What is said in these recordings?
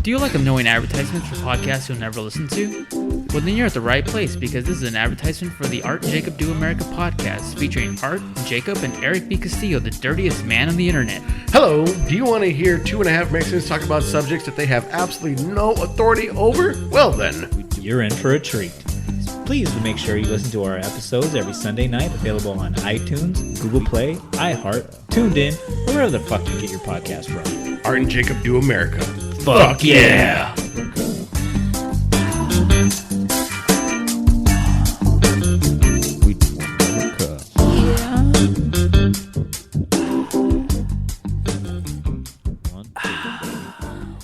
Do you like annoying advertisements for podcasts you'll never listen to? Well, then you're at the right place, because this is an advertisement for the Art and Jacob Do America podcast, featuring Art, Jacob, and Eric B. Castillo, the dirtiest man on the internet. Hello, do you want to hear two and a half Mexicans talk about subjects that they have absolutely no authority over? Well then, you're in for a treat. Please make sure you listen to our episodes every Sunday night, available on iTunes, Google Play, iHeart, TuneIn, or wherever the fuck you get your podcast from. Art and Jacob Do America. Fuck yeah!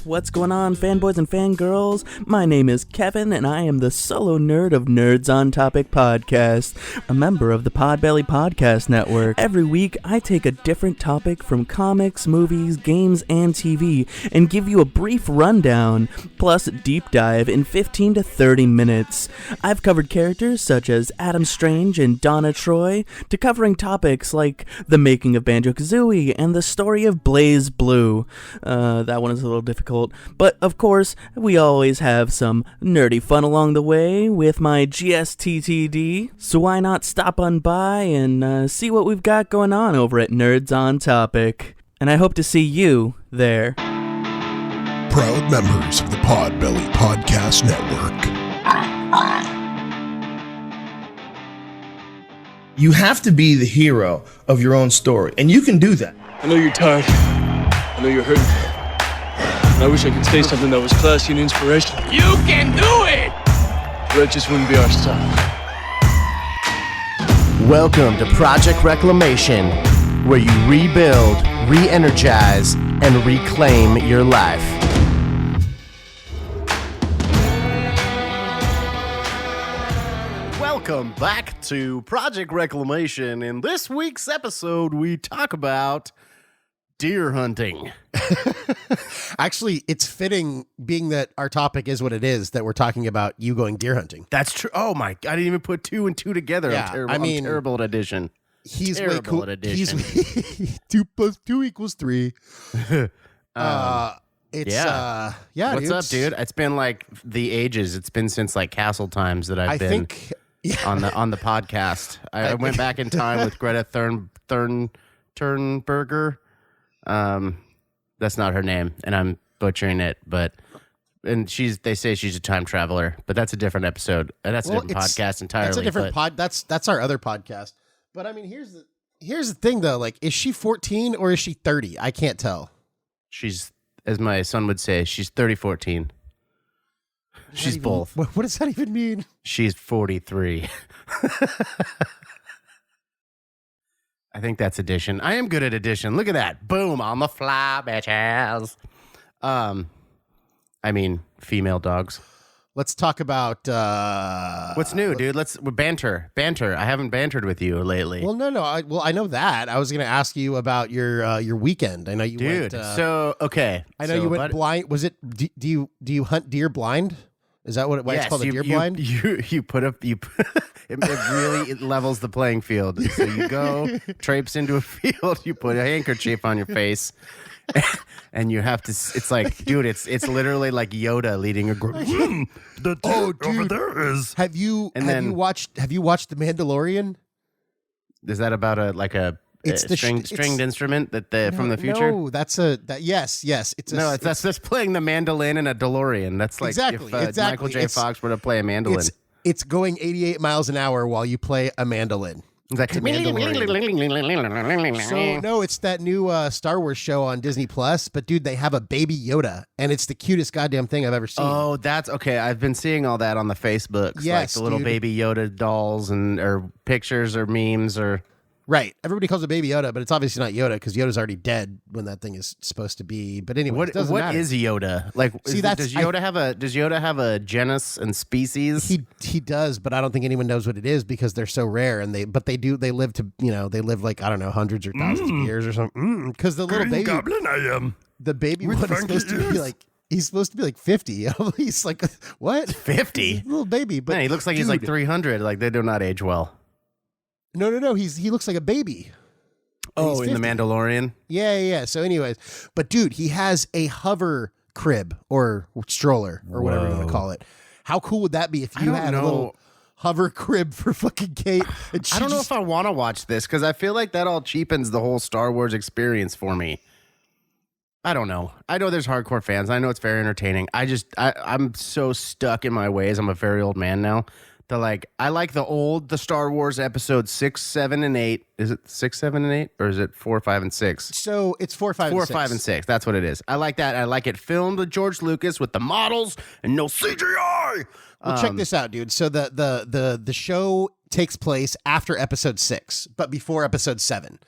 What's going on, fanboys and fangirls? My name is Kevin, and I am the solo nerd of Nerds on Topic podcast, a member of the Podbelly Podcast Network. Every week, I take a different topic from comics, movies, games, and TV, and give you a brief rundown, plus a deep dive in 15 to 30 minutes. I've covered characters such as Adam Strange and Donna Troy, to covering topics like the making of Banjo-Kazooie and the story of Blaze Blue. That one is a little difficult. But, of course, we always have some nerdy fun along the way with my GSTTD, so why not stop on by and see what we've got going on over at Nerds on Topic. And I hope to see you there. Proud members of the Podbelly Podcast Network. You have to be the hero of your own story, and you can do that. I know you're tired. I know you're hurting. I wish I could say something that was classy and inspirational. You can do it! But that just wouldn't be our style. Welcome to Project Reclamation, where you rebuild, re-energize, and reclaim your life. Welcome back to Project Reclamation. In this week's episode, we talk about deer hunting. Actually, it's fitting, being that our topic is what it is, that we're talking about you going deer hunting. That's true. Oh my! I didn't even put two and two together. Yeah, I'm terrible at addition. He's terrible way cool. at addition. He's 2 + 2 = 3. It's yeah. What's dude, up, dude? It's been like the ages. It's been since like Castle times that I've been on the podcast. I went back in time with Greta Thunberg. That's not her name, and I'm butchering it, they say she's a time traveler, but that's a different episode. And that's a different podcast entirely. That's a different that's our other podcast. But I mean, here's the thing though, like, is she 14 or is she 30? I can't tell. She's, as my son would say, she's 30-14. She's both. What does that even mean? She's 43. I think that's addition. I am good at addition. Look at that. Boom, on the fly, bitches. I mean, female dogs. Let's talk about... what's new, dude? Let's banter. I haven't bantered with you lately. Well, no. I know that. I was going to ask you about your weekend. I know you went... okay. I know you went blind. Was it... Do you hunt deer blind? Is that why it's called a deer blind? You put up... it levels the playing field. So you go, traipse into a field, you put a handkerchief on your face, and you have to. It's like, dude, it's literally like Yoda leading a group. The deer over there is. Have you watched The Mandalorian? Is that about a stringed instrument from the future? No, yes. That's playing the mandolin in a DeLorean. That's like exactly. Michael J. Fox were to play a mandolin. It's going 88 miles an hour while you play a mandolin. Exactly. So, no, it's that new Star Wars show on Disney Plus. But dude, they have a baby Yoda, and it's the cutest goddamn thing I've ever seen. Oh, that's okay. I've been seeing all that on the Facebooks, yes, like the little baby Yoda dolls or pictures or memes or. Right. Everybody calls it Baby Yoda, but it's obviously not Yoda because Yoda's already dead when that thing is supposed to be. But anyway, it doesn't matter. What is Yoda? Like, does Yoda have a genus and species? He does, but I don't think anyone knows what it is because they're so rare. And they live like, I don't know, hundreds or thousands of years or something. Because the little baby goblin I am. The baby one is supposed to be like. He's supposed to be like 50. He's like, what? 50? Little baby. But man, he looks like he's like 300. Like, they do not age well. No. He looks like a baby. Oh, in The Mandalorian? Yeah. So anyways, but dude, he has a hover crib or stroller or whatever you want to call it. How cool would that be if you had a little hover crib for fucking Kate? And I don't know if I want to watch this because I feel like that all cheapens the whole Star Wars experience for me. I don't know. I know there's hardcore fans. I know it's very entertaining. I'm so stuck in my ways. I'm a very old man now. I like the Star Wars episodes 6, 7, and 8. Is it 6, 7, and 8? Or is it 4, 5, and 6? So it's 4, 5, 4, and 6. 5, and 6. That's what it is. I like that. I like it filmed with George Lucas with the models and no CGI. Well, check this out, dude. So the show takes place after episode 6, but before episode 7.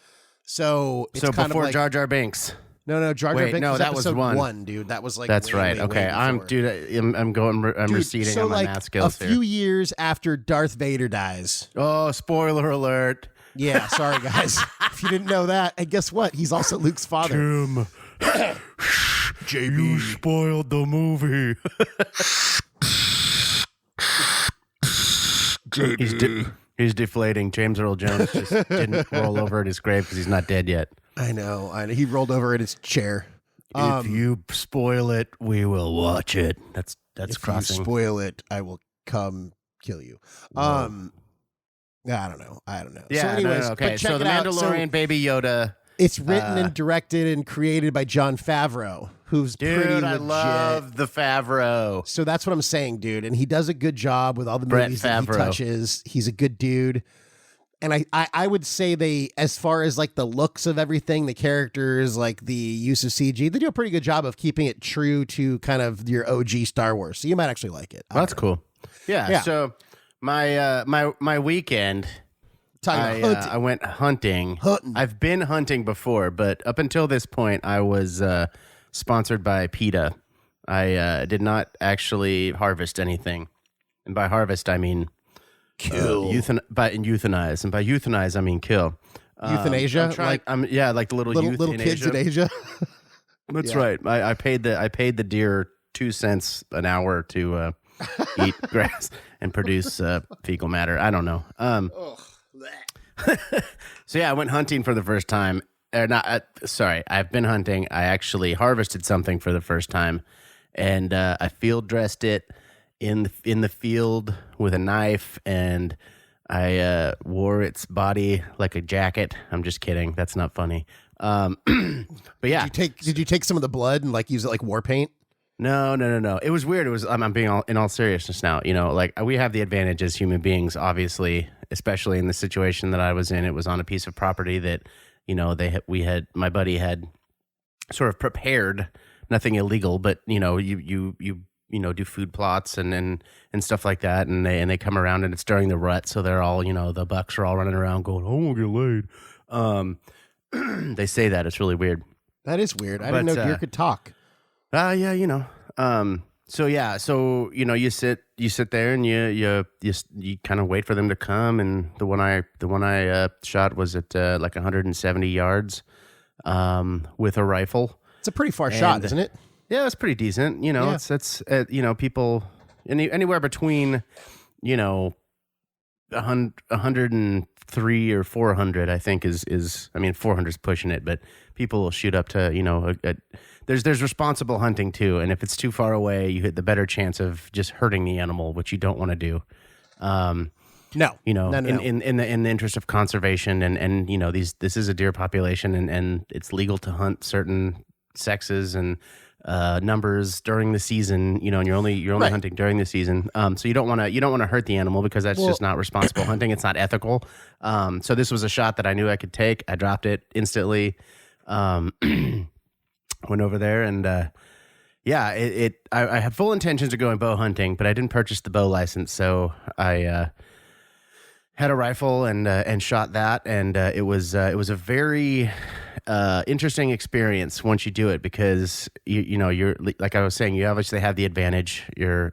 So it's kind before of like, Jar Jar Binks. No, Jar Jar Binks. No, was that was episode 1, dude. That was like that's way, right. way, Okay, way I'm receding so on my like math skills a here. few years after Darth Vader dies. Oh, spoiler alert! Yeah, sorry guys, if you didn't know that. And guess what? He's also Luke's father. Tim, JB, you spoiled the movie. He's deflating. James Earl Jones just didn't roll over at his grave because he's not dead yet. I know. He rolled over in his chair. If you spoil it, we will watch it. That's if crossing. you spoil it, I will come kill you. I don't know. Yeah. So anyways, okay. but check So the it out. Mandalorian, Baby Yoda. It's written and directed and created by Jon Favreau, who's pretty Dude, I legit. love the Favreau. So that's what I'm saying, dude. And he does a good job with all the Brett movies that he Favreau. touches. He's a good dude. And I would say they, as far as like the looks of everything, the characters, like the use of CG, they do a pretty good job of keeping it true to kind of your OG Star Wars. So you might actually like it. That's cool. Yeah. So my weekend, I went hunting. I've been hunting before, but up until this point, I was sponsored by PETA. I did not actually harvest anything, and by harvest I mean kill. Euthanize, and by euthanize I mean kill. Euthanasia, like the little little kids in Asia. That's right. I paid the deer 2 cents an hour to eat grass and produce fecal matter. I don't know. So yeah, I went hunting for the first time. I've been hunting. I actually harvested something for the first time, and I field dressed it in the field with a knife, and I wore its body like a jacket. I'm just kidding. That's not funny. But yeah, Did you take some of the blood and like use it like war paint? No. It was weird. It was. I'm being in all seriousness now. You know, like we have the advantage as human beings, obviously, especially in the situation that I was in. It was on a piece of property that, you know, my buddy had sort of prepared. Nothing illegal, but you know, you do food plots and stuff like that, and they come around, and it's during the rut, so they're all, you know, the bucks are all running around going, "I won't get laid." They say that. It's really weird. That is weird. I didn't know deer could talk. Yeah, you know. So you know, you sit there and you kind of wait for them to come, and the one I shot was at like 170 yards with a rifle. It's a pretty far shot, isn't it? Yeah, it's pretty decent. You know, it's you know, people anywhere between, you know, 103 or 400, I think is I mean, 400 is pushing it, but people will shoot up to, you know, there's responsible hunting too, and if it's too far away, you hit the better chance of just hurting the animal, which you don't want to do. No, you know, no. In the interest of conservation, and you know, this is a deer population, and it's legal to hunt certain sexes and numbers during the season, you know, and you're only right. Hunting during the season. So you don't want to hurt the animal, because that's just not responsible hunting. It's not ethical. So this was a shot that I knew I could take. I dropped it instantly. Went over there, and I had full intentions of going bow hunting, but I didn't purchase the bow license, so I had a rifle and shot that, and it was a very interesting experience once you do it, because you know, you're, like I was saying, you obviously have the advantage. You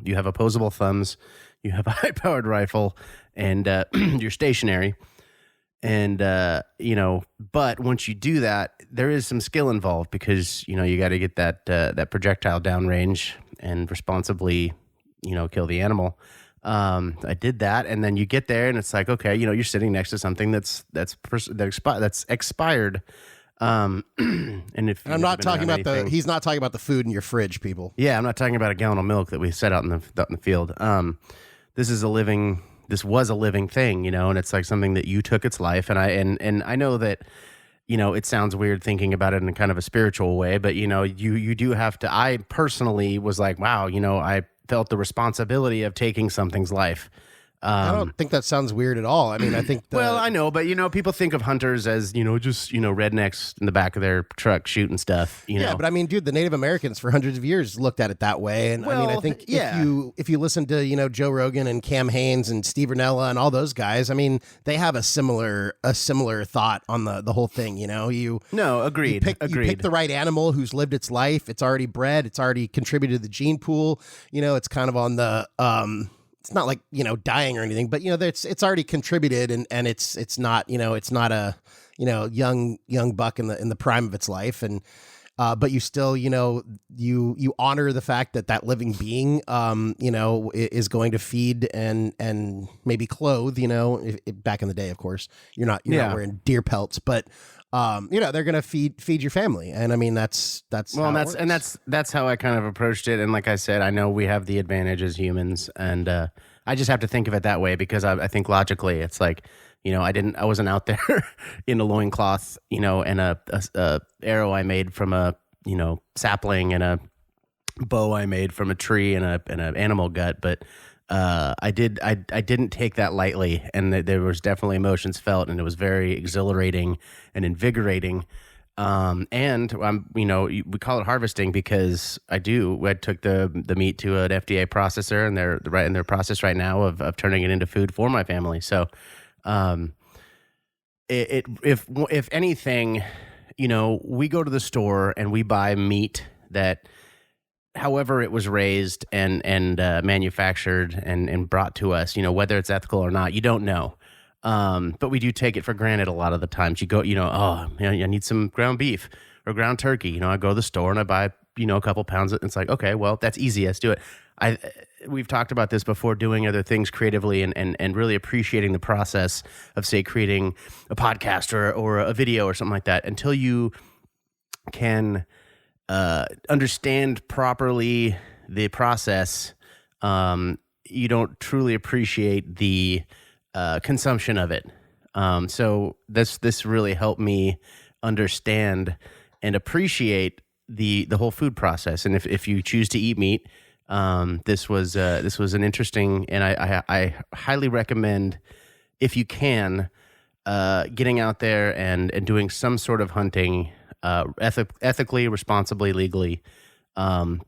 have opposable thumbs, you have a high-powered rifle, and you're stationary. And, you know, but once you do that, there is some skill involved, because, you know, you got to get that projectile downrange and responsibly, you know, kill the animal. I did that, and then you get there, and it's like, okay, you know, you're sitting next to something that's expired. And if I'm not talking about he's not talking about the food in your fridge, people. Yeah, I'm not talking about a gallon of milk that we set out in the field. This was a living thing, and it's like something that you took its life. And I know that, it sounds weird thinking about it in kind of a spiritual way, but you do have to. I personally was like, wow, I felt the responsibility of taking something's life. I don't think that sounds weird at all. I mean, I think well, I know, but people think of hunters as just rednecks in the back of their truck shooting stuff. Yeah, but I mean, dude, the Native Americans for hundreds of years looked at it that way, and I mean, I think if you listen to Joe Rogan and Cam Hanes and Steve Rinella and all those guys, I mean, they have a similar thought on the whole thing. Agreed. You pick the right animal who's lived its life. It's already bred. It's already contributed to the gene pool. It's kind of on the it's not like dying or anything, but it's already contributed, and it's not it's not a young buck in the prime of its life, and but you still you honor the fact that living being is going to feed and maybe clothe. Back in the day, of course, you're not wearing deer pelts, but they're gonna feed your family, and I mean that's well, that's how I kind of approached it. And like I said, I know we have the advantage as humans, and I just have to think of it that way because I think logically it's like I wasn't out there in a loincloth, and a arrow I made from a sapling and a bow I made from a tree and an animal gut, but I didn't take that lightly, and there was definitely emotions felt, and it was very exhilarating and invigorating. And we call it harvesting because I took the meat to an FDA processor, and they're right in their process right now of turning it into food for my family. So, if anything, we go to the store and we buy meat that, however it was raised and manufactured and brought to us, whether it's ethical or not, you don't know. But we do take it for granted a lot of the times. You go, I need some ground beef or ground turkey. I go to the store and I buy, a couple pounds. It's like, okay, well, that's easy. Let's do it. We've talked about this before, doing other things creatively and really appreciating the process of, say, creating a podcast or a video or something like that until you can understand properly the process. You don't truly appreciate the consumption of it. So this really helped me understand and appreciate the whole food process. And if you choose to eat meat, this was an interesting, and I highly recommend, if you can, getting out there and doing some sort of hunting, ethically, responsibly, legally,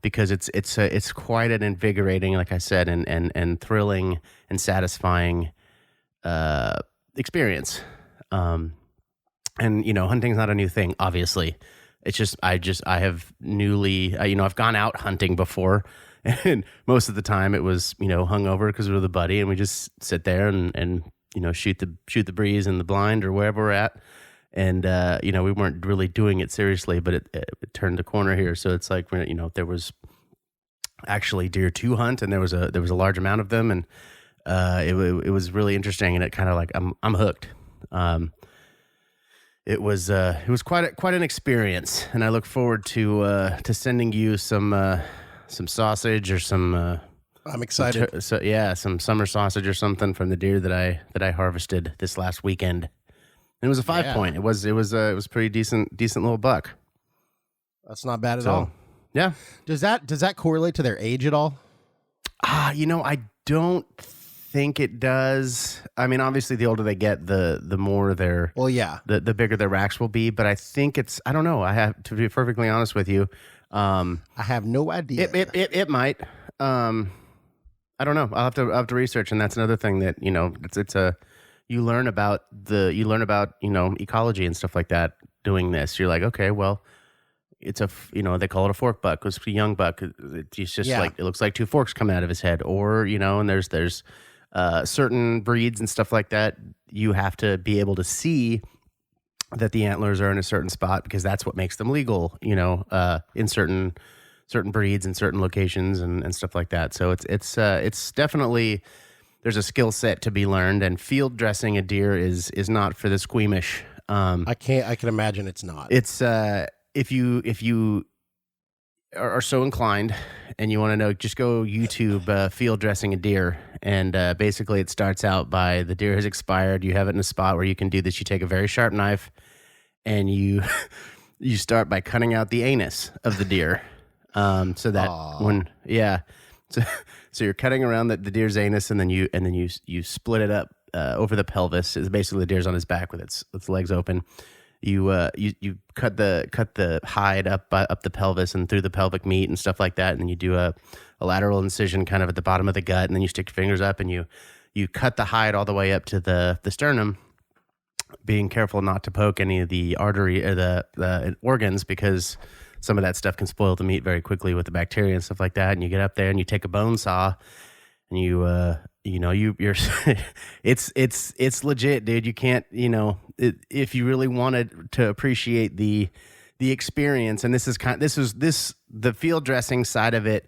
because it's quite an invigorating, like I said, and thrilling and satisfying experience. And hunting's not a new thing, obviously. It's just I have newly I've gone out hunting before, and most of the time it was hungover because we were with a buddy, and we just sit there and shoot the breeze in the blind or wherever we're at, and we weren't really doing it seriously, but it turned the corner here. So it's like there was actually deer to hunt, and there was a large amount of them, and it was really interesting, and it kind of like I'm hooked. It was quite an experience, and I look forward to sending you some sausage or some. I'm excited. Some summer sausage or something from the deer that I harvested this last weekend. And it was a 5 point. It was pretty decent little buck. That's not bad at all. Yeah. Does that correlate to their age at all? I don't think it does. I mean, obviously, the older they get, the more their the bigger their racks will be. But I think I don't know. I have to be perfectly honest with you. I have no idea. It might. I don't know. I'll have to research, and that's another thing that you learn about ecology and stuff like that doing this. You're like, okay, well, it's they call it a fork buck. It's a young buck. It's just like, it looks like two forks coming out of his head, or and there's certain breeds and stuff like that. You have to be able to see that the antlers are in a certain spot because that's what makes them legal. In certain breeds and certain locations and stuff like that. So it's definitely, there's a skill set to be learned, and field dressing a deer is not for the squeamish. I can imagine it's not. It's if you are so inclined and you want to know, just go YouTube field dressing a deer, and basically it starts out by the deer has expired. You have it in a spot where you can do this. You take a very sharp knife and you you start by cutting out the anus of the deer, so that so you're cutting around the deer's anus, and then you split it up over the pelvis. It's basically the deer's on his back with its legs open. You cut the hide up the pelvis and through the pelvic meat and stuff like that, and then you do a lateral incision kind of at the bottom of the gut, and then you stick your fingers up and you cut the hide all the way up to the sternum, being careful not to poke any of the artery or the organs, because some of that stuff can spoil the meat very quickly with the bacteria and stuff like that. And you get up there and you take a bone saw and you're it's legit, dude. You can't, if you really wanted to appreciate the experience, and the field dressing side of it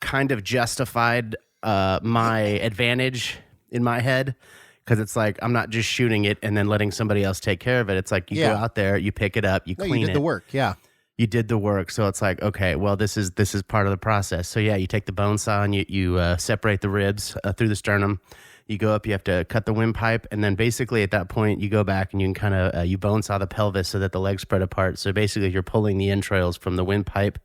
kind of justified my advantage in my head, because it's like I'm not just shooting it and then letting somebody else take care of it. It's like you go out there, you pick it up, you clean it. You did the work, yeah. You did the work, so it's like, okay, well, this is part of the process. So yeah, you take the bone saw and you separate the ribs through the sternum. You go up, you have to cut the windpipe, and then basically at that point, you go back and you can kind of you bone saw the pelvis so that the legs spread apart. So basically, you're pulling the entrails from the windpipe,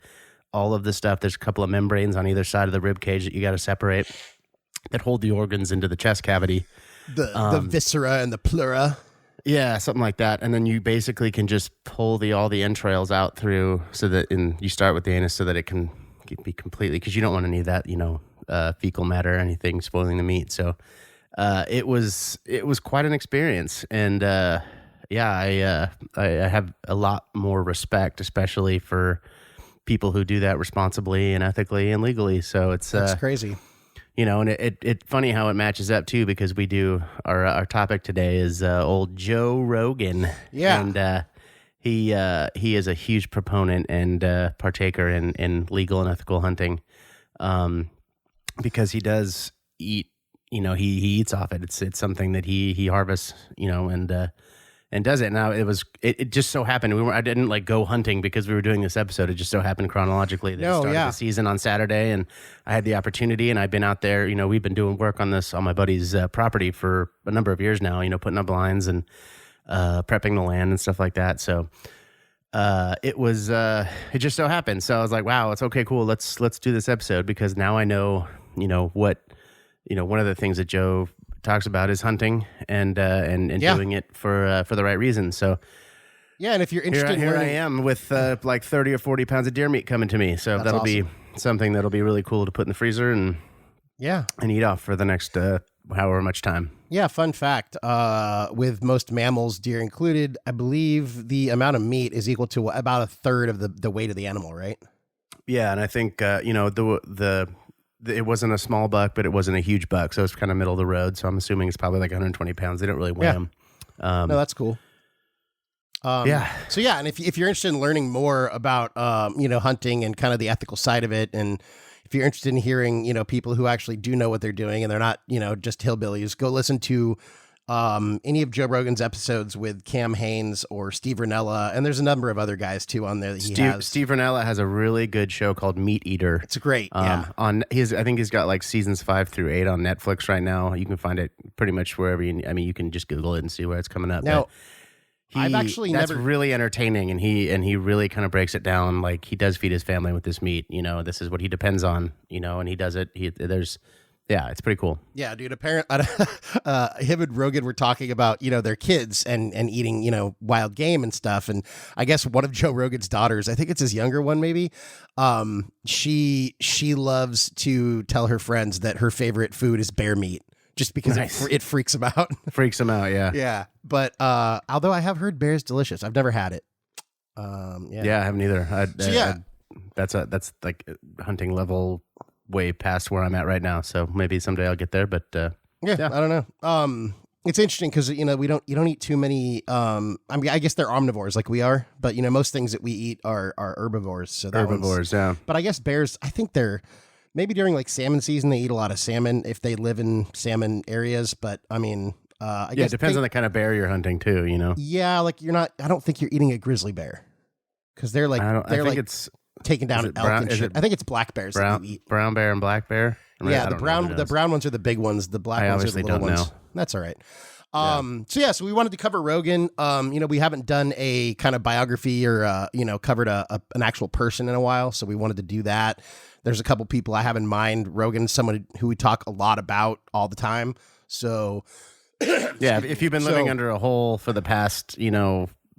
all of the stuff. There's a couple of membranes on either side of the rib cage that you got to separate that hold the organs into the chest cavity. The viscera and the pleura. Yeah, something like that. And then you basically can just pull all the entrails out through, so that you start with the anus so that it can be completely, because you don't want any of that, fecal matter or anything spoiling the meat. So it was quite an experience. And I have a lot more respect, especially for people who do that responsibly and ethically and legally. So that's crazy. And it's funny how it matches up too, because we do our topic today is old Joe Rogan. Yeah. And he is a huge proponent and partaker in legal and ethical hunting, because he does eat. He eats off it. It's something that he harvests. And does it. Now it just so happened I didn't go hunting because we were doing this episode. It just so happened chronologically that it started the season on Saturday, and I had the opportunity, and I've been out there. We've been doing work on this on my buddy's property for a number of years now. Putting up blinds and prepping the land and stuff like that. So it just so happened. So I was like, wow, it's okay, cool. Let's do this episode, because now I know what one of the things that Joe talks about is hunting and doing it for the right reasons. So yeah, and if you're interested, here I am with 30 or 40 pounds of deer meat coming to me. So that'll be something that'll be really cool to put in the freezer and eat off for the next however much time. Yeah, fun fact, with most mammals, deer included, I believe the amount of meat is equal to about a third of the weight of the animal, right? Yeah, and I think it wasn't a small buck, but it wasn't a huge buck, so it's kind of middle of the road. So I'm assuming it's probably 120 pounds. They don't really weigh them. No, that's cool. Yeah. So yeah, and if you're interested in learning more about hunting and kind of the ethical side of it, and if you're interested in hearing people who actually do know what they're doing and they're not just hillbillies, go listen to any of Joe Rogan's episodes with Cam Haines or Steve Rinella, and there's a number of other guys too on there that he has. Steve Rinella has a really good show called Meat Eater. It's great. I think he's got seasons 5 through 8 on Netflix right now. You can find it pretty much wherever you can just Google it and see where it's coming up. Now, that's really entertaining, and he really kind of breaks it down. He does feed his family with this meat. This is what he depends on. And he does it. Yeah, it's pretty cool. Yeah, dude. Apparently, him and Rogan were talking about their kids and eating wild game and stuff. And I guess one of Joe Rogan's daughters, I think it's his younger one, maybe. She loves to tell her friends that her favorite food is bear meat, just because it freaks them out. Freaks them out, yeah. Yeah, but although I have heard bear's delicious, I've never had it. Yeah, I haven't either. That's like hunting level way past where I'm at right now, so maybe someday I'll get there, but I don't know. It's interesting because you don't eat too many. I guess they're omnivores like we are, but most things that we eat are herbivores. So yeah. But I guess bears, I think they're maybe during salmon season they eat a lot of salmon if they live in salmon areas. But I mean, I it depends on the kind of bear you're hunting too. Yeah, like I don't think you're eating a grizzly bear because they're like I think like it's taking down elk and shit. I think it's black bears that you eat. brown bear and black bear. Yeah, the brown ones are the big ones. The black ones are the little ones. That's all right. So we wanted to cover Rogan. We haven't done a kind of biography or covered an actual person in a while, so we wanted to do that. There's a couple people I have in mind. Rogan's someone who we talk a lot about all the time. So yeah, if you've been living under a hole for the past,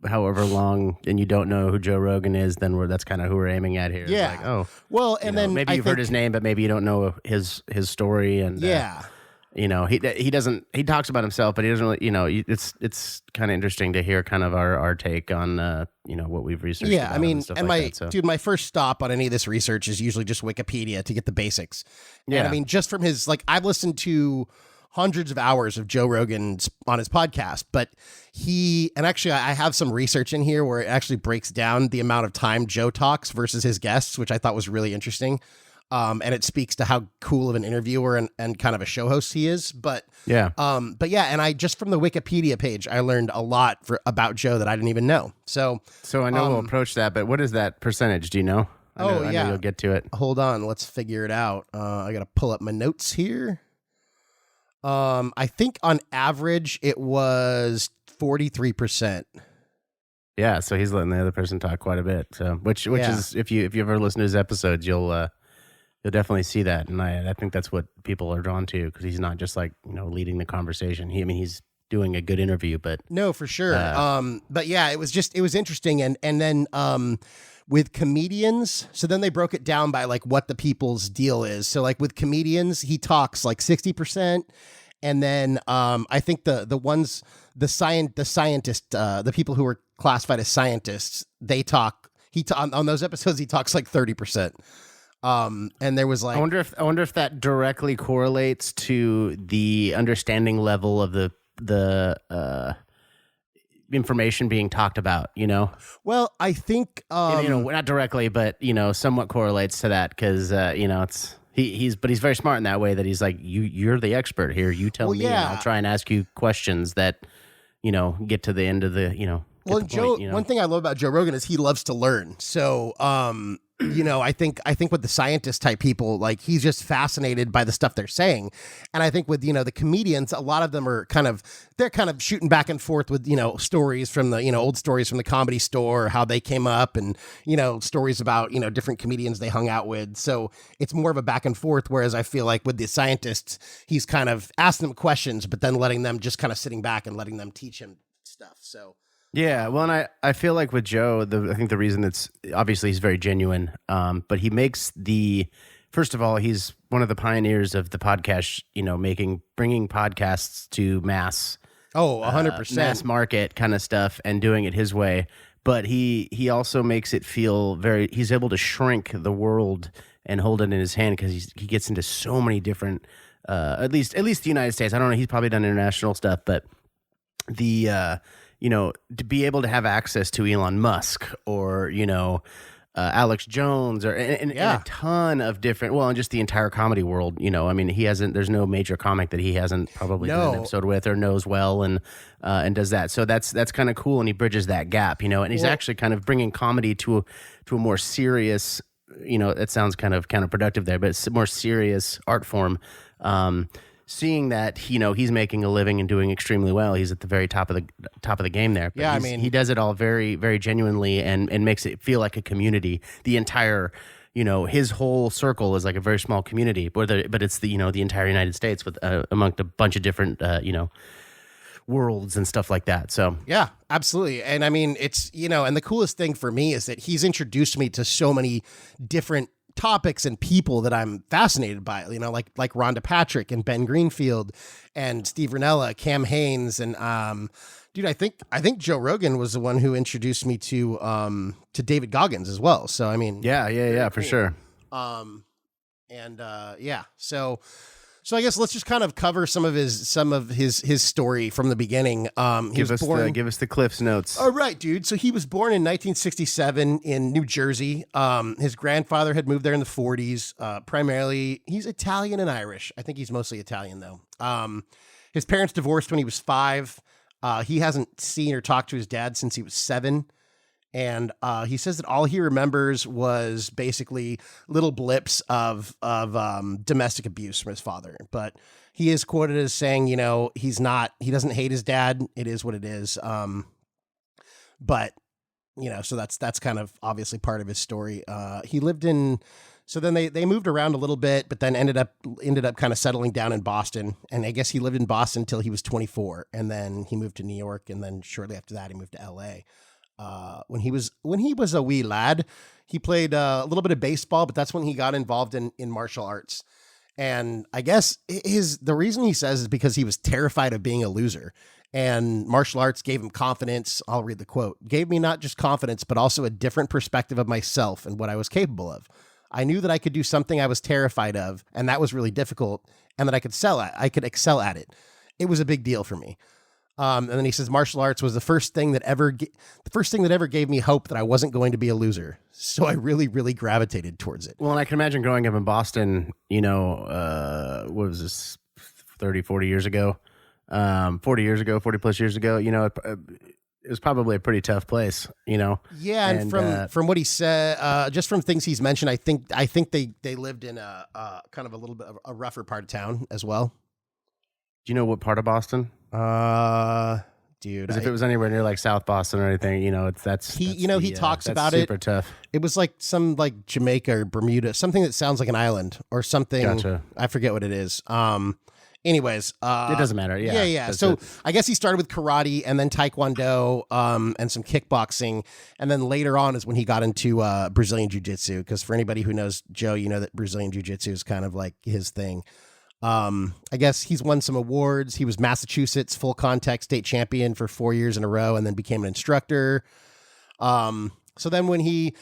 however long, and you don't know who Joe Rogan is, then that's kind of who we're aiming at here. Yeah. It's like, well, and then maybe you've heard his name, but maybe you don't know his story. And he doesn't. He talks about himself, but he doesn't really. It's kind of interesting to hear kind of our take on what we've researched. Yeah, about and stuff like that, my first stop on any of this research is usually just Wikipedia to get the basics. Yeah, and I mean, just from his I've listened to hundreds of hours of Joe Rogan on his podcast, but I have some research in here where it actually breaks down the amount of time Joe talks versus his guests, which I thought was really interesting. And it speaks to how cool of an interviewer and kind of a show host he is. But and I just from the Wikipedia page, I learned a lot about Joe that I didn't even know. So I know we'll approach that, but what is that percentage? Do you know? I know you'll get to it. Hold on, let's figure it out. I got to pull up my notes here. I think on average it was 43%. Yeah, so he's letting the other person talk quite a bit. So which is if you ever listen to his episodes, you'll definitely see that, and I think that's what people are drawn to because he's not just leading the conversation. He's doing a good interview, but no, for sure. But yeah, it was interesting, and then with comedians, so then they broke it down by what the people's deal is. So with comedians, he talks 60%, and then I think the scientist, the people who are classified as scientists, they talk. On those episodes, he talks 30%. And there was I wonder if that directly correlates to the understanding level of the information being talked about, Well, I think not directly, but somewhat correlates to that because he's very smart in that way that he's like you're the expert here. You tell me, and I'll try and ask you questions that get to the end of the Well, Joe, one thing I love about Joe Rogan is he loves to learn. So, I think with the scientist type people, he's just fascinated by the stuff they're saying. And I think with, the comedians, a lot of them are they're kind of shooting back and forth with, stories from the, old stories from the Comedy Store, how they came up and, stories about, different comedians they hung out with. So it's more of a back and forth. Whereas I feel like with the scientists, he's kind of asking them questions, but then letting them just kind of sitting back and letting them teach him stuff. So. Yeah, well, and I feel like with Joe, I think the reason that's obviously he's very genuine, but he makes first of all, he's one of the pioneers of the podcast, bringing podcasts to mass. Oh, 100%. Mass market kind of stuff and doing it his way. But he also makes it feel he's able to shrink the world and hold it in his hand because he gets into so many different, at least the United States. I don't know, he's probably done international stuff, but to be able to have access to Elon Musk or, Alex Jones and a ton of different, and just the entire comedy world, there's no major comic that he hasn't probably done an episode with or knows well and does that. So that's kind of cool. And he bridges that gap, and he's actually kind of bringing comedy to a more serious, it sounds kind of counterproductive there, but it's a more serious art form. Seeing that he's making a living and doing extremely well, he's at the very top of the game there. But he does it all very, very genuinely and makes it feel like a community. The entire, his whole circle is like a very small community, but it's the the entire United States with amongst a bunch of different worlds and stuff like that. So yeah, absolutely. And I mean, it's and the coolest thing for me is that he's introduced me to so many different topics and people that I'm fascinated by, like Rhonda Patrick and Ben Greenfield and Steve Rinella, Cam Haines. And, dude, I think Joe Rogan was the one who introduced me to David Goggins as well. So, I mean, yeah, for sure. So I guess let's just kind of cover some of his story from the beginning. Give us the Cliff's Notes. All right, dude. So he was born in 1967 in New Jersey. His grandfather had moved there in the 40s. Primarily, he's Italian and Irish. I think he's mostly Italian though. His parents divorced when he was 5. He hasn't seen or talked to his dad since he was 7. And he says that all he remembers was basically little blips of domestic abuse from his father. But he is quoted as saying, he doesn't hate his dad. It is what it is. But so that's kind of obviously part of his story. He lived in, so then they moved around a little bit, but then ended up kind of settling down in Boston. And I guess he lived in Boston until he was 24, and then he moved to New York, and then shortly after that he moved to L.A. When he was a wee lad, he played a little bit of baseball, but that's when he got involved in martial arts. And I guess the reason he says is because he was terrified of being a loser. And martial arts gave him confidence. I'll read the quote. Gave me not just confidence, but also a different perspective of myself and what I was capable of. I knew that I could do something I was terrified of, and that was really difficult, and that I could excel at it. It was a big deal for me. And then he says martial arts was the first thing that ever gave me hope that I wasn't going to be a loser. So I really, really gravitated towards it. Well, and I can imagine growing up in Boston, what was this, 30, 40 years ago? 40 plus years ago, it was probably a pretty tough place, Yeah, and from what he said, just from things he's mentioned, I think they lived in a kind of a little bit of a rougher part of town as well. Do you know what part of Boston? Dude, if it was anywhere near like South Boston or anything, he talks about it. Super tough. It was like some like Jamaica or Bermuda, something that sounds like an island or something. Gotcha. I forget what it is. Anyways, it doesn't matter. Yeah. So I guess he started with karate and then taekwondo, and some kickboxing, and then later on is when he got into Brazilian jiu-jitsu. Because for anybody who knows Joe, that Brazilian jiu-jitsu is kind of like his thing. I guess he's won some awards. He was Massachusetts full contact state champion for 4 years in a row, and then became an instructor. So then when he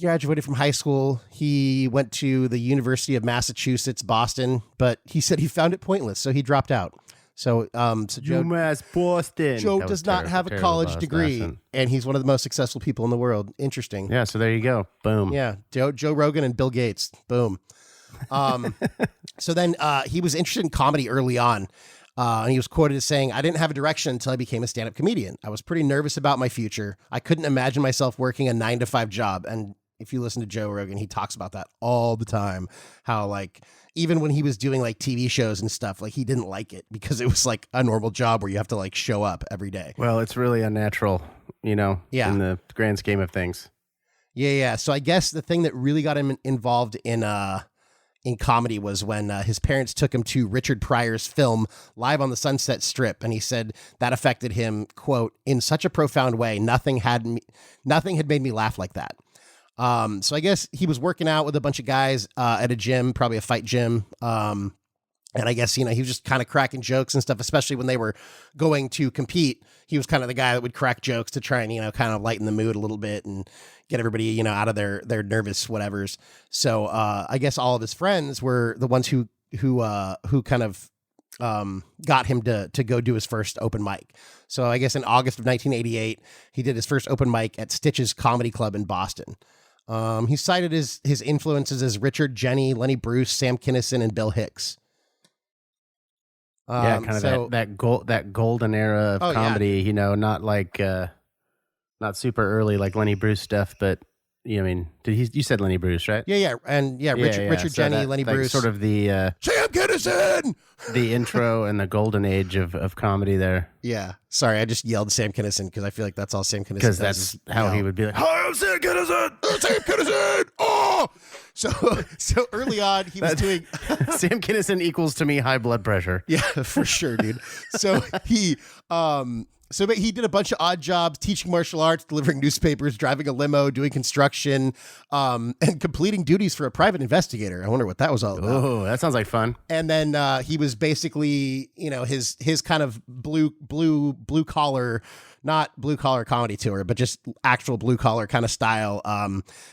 graduated from high school, he went to the University of Massachusetts, Boston, but he said he found it pointless, so he dropped out. So Joe, UMass Boston. Joe does not have a college degree, and he's one of the most successful people in the world. Interesting. Yeah, so there you go. Boom. Yeah, Joe Rogan and Bill Gates. Boom. So then he was interested in comedy early on. And he was quoted as saying, I didn't have a direction until I became a stand-up comedian. I was pretty nervous about my future. I couldn't imagine myself working a 9-to-5 job. And if you listen to Joe Rogan, he talks about that all the time. How like, even when he was doing like TV shows and stuff, like he didn't like it because it was like a normal job where you have to like show up every day. Well, it's really unnatural, in the grand scheme of things. Yeah. So I guess the thing that really got him involved in comedy was when his parents took him to Richard Pryor's film Live on the Sunset Strip, and he said that affected him, quote, in such a profound way. Nothing had made me laugh like that. So I guess he was working out with a bunch of guys at a gym, probably a fight gym. And I guess, he was just kind of cracking jokes and stuff, especially when they were going to compete. He was kind of the guy that would crack jokes to try and, kind of lighten the mood a little bit and get everybody, out of their nervous whatevers. So I guess all of his friends were the ones who kind of got him to go do his first open mic. So I guess in August of 1988, he did his first open mic at Stitch's Comedy Club in Boston. He cited his influences as Richard, Jenny, Lenny Bruce, Sam Kinison, and Bill Hicks. Kind of that golden era of comedy, not like not super early like Lenny Bruce stuff, but you said Lenny Bruce, right? Richard, so Jenny, Lenny Bruce, sort of the Sam Kinison, the intro and the golden age of comedy there. Yeah, sorry, I just yelled Sam Kinison because I feel like that's all Sam Kinison does. Because that's how he would be like, "Hi, I'm Sam Kinison. Sam Kinison." Oh, so early on he was doing Sam Kinison equals to me high blood pressure. Yeah, for sure, dude. So he he did a bunch of odd jobs, teaching martial arts, delivering newspapers, driving a limo, doing construction, and completing duties for a private investigator. I wonder what that was all about. Oh, that sounds like fun. And then he was basically, his kind of blue collar, not blue collar comedy tour, but just actual blue collar kind of style,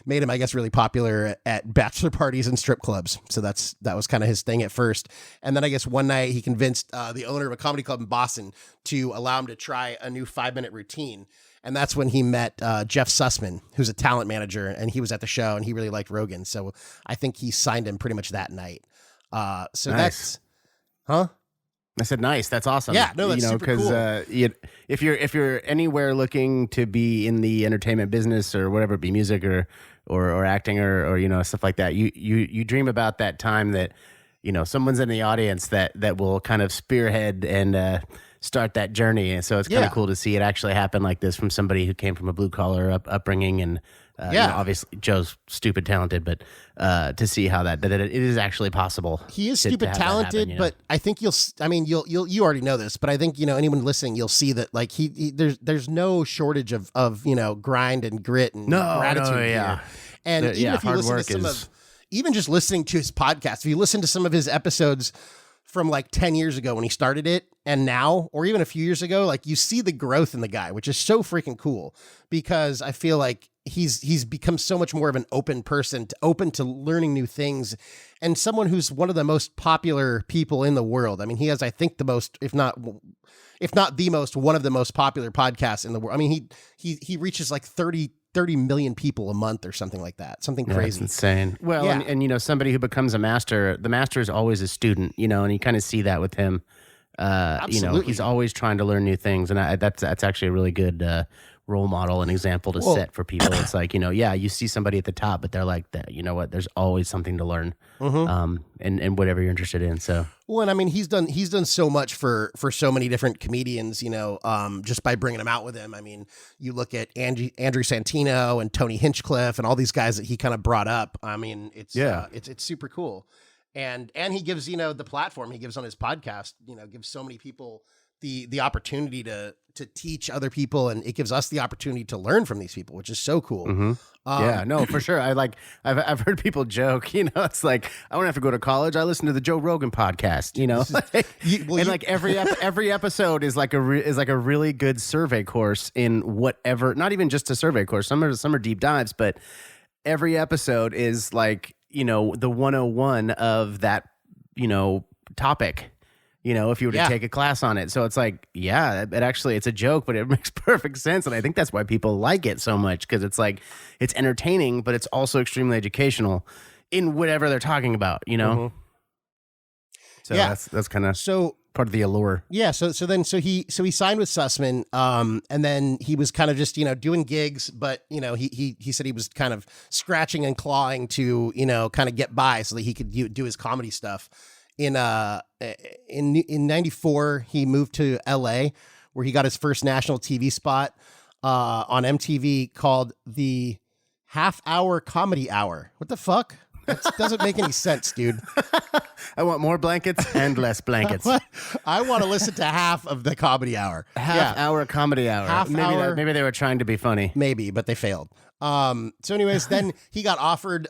made him, I guess, really popular at bachelor parties and strip clubs. So that was kind of his thing at first. And then I guess one night he convinced the owner of a comedy club in Boston to allow him to try a new 5-minute routine. And that's when he met Jeff Sussman, who's a talent manager, and he was at the show and he really liked Rogan. So I think he signed him pretty much that night. So nice. Huh? I said, nice. That's awesome. Yeah, no, that's super cool. If you're anywhere looking to be in the entertainment business or whatever, it be music or acting or stuff like that, you dream about that time that someone's in the audience that will kind of spearhead and start that journey. And so it's kind of cool to see it actually happen like this from somebody who came from a blue collar upbringing and. Obviously Joe's stupid talented, but to see how that it is actually possible. He is stupid talented, happen, but I think you already know this, but I think anyone listening, you'll see that like there's no shortage of grind and grit and gratitude here. And even if you listen to some of, even just listening to his podcast, if you listen to some of his episodes from like 10 years ago when he started it and now, or even a few years ago, like you see the growth in the guy, which is so freaking cool because I feel like he's become so much more of an open person, open to learning new things, and someone who's one of the most popular people in the world. I mean, he has, I think, the most, if not the most, one of the most popular podcasts in the world. I mean, he reaches like 30 million people a month or something like that. Something crazy. That's insane. Well, and somebody who becomes a master, the master is always a student, and you kind of see that with him. Absolutely. He's always trying to learn new things. And that's actually a really good role model and example to set for people. It's like, you see somebody at the top, but they're like that. You know what? There's always something to learn. And whatever you're interested in. So, well, and I mean, he's done so much for so many different comedians, just by bringing them out with him. I mean, you look at Andrew Santino and Tony Hinchcliffe and all these guys that he kind of brought up. I mean, it's super cool. And he gives, the platform he gives on his podcast, gives so many people the opportunity to teach other people, and it gives us the opportunity to learn from these people, which is so cool. No, for sure. I've heard people joke, it's like, I don't have to go to college. I listen to the Joe Rogan podcast, every episode is like a really good survey course in whatever, not even just a survey course. Some are deep dives, but every episode is like, the 101 of that, topic. If you were to take a class on it. So it's like, it's a joke, but it makes perfect sense. And I think that's why people like it so much, because it's like, it's entertaining, but it's also extremely educational in whatever they're talking about, So that's kind of part of the allure. Yeah. So he signed with Sussman. And then he was kind of just, doing gigs, but he said he was kind of scratching and clawing to, kind of get by so that he could do his comedy stuff. In 94, he moved to LA, where he got his first national TV spot on MTV called the Half Hour Comedy Hour. What the fuck? That doesn't make any sense, dude. I want more blankets and less blankets. I want to listen to half of the comedy hour. Half hour comedy hour. Maybe they were trying to be funny. Maybe, but they failed. So anyways, then he got offered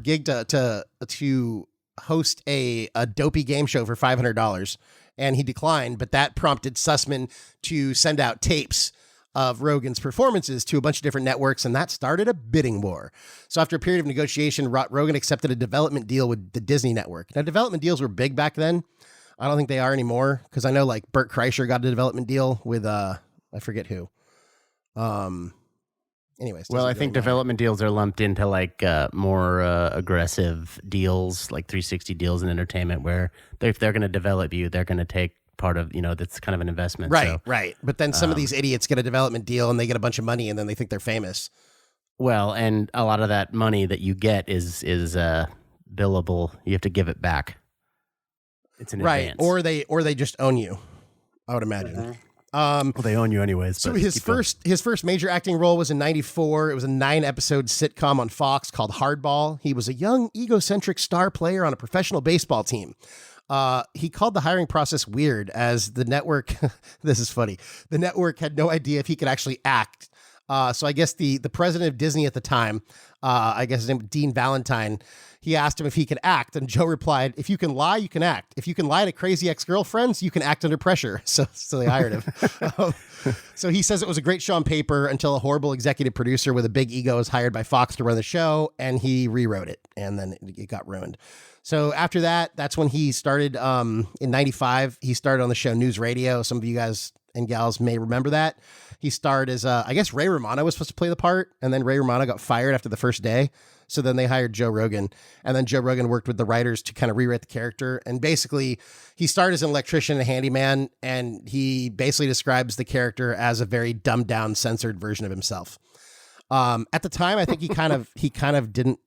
gig to host a dopey game show for $500, and he declined, but that prompted Sussman to send out tapes of Rogan's performances to a bunch of different networks, and that started a bidding war. So after a period of negotiation, Rogan accepted a development deal with the Disney network. Now, development deals were big back then. I don't think they are anymore, because I know like Bert Kreischer got a development deal with I forget who. Anyways, well, I think development deals are lumped into like more aggressive deals, like 360 deals in entertainment, where if they're going to develop you, they're going to take part of, that's kind of an investment. Right, right. But then some of these idiots get a development deal and they get a bunch of money and then they think they're famous. Well, and a lot of that money that you get is billable. You have to give it back. It's an advance. Or they just own you, I would imagine. Well, they own you anyways. So his first major acting role was in 94. It was a 9-episode sitcom on Fox called Hardball. He was a young, egocentric star player on a professional baseball team. He called the hiring process weird, as the network, this is funny, the network had no idea if he could actually act. So I guess the president of Disney at the time, I guess his name was Dean Valentine, he asked him if he could act, and Joe replied, "If you can lie, you can act. If you can lie to crazy ex-girlfriends, you can act under pressure." So they hired him. So he says it was a great show on paper until a horrible executive producer with a big ego was hired by Fox to run the show, and he rewrote it, and then it got ruined. So after that, that's when he started, in 95, he started on the show News Radio. Some of you guys and gals may remember that. He starred as, I guess Ray Romano was supposed to play the part, and then Ray Romano got fired after the first day. So then they hired Joe Rogan, and then Joe Rogan worked with the writers to kind of rewrite the character. And basically, he started as an electrician and handyman, and he basically describes the character as a very dumbed down, censored version of himself. At the time, I think he kind of didn't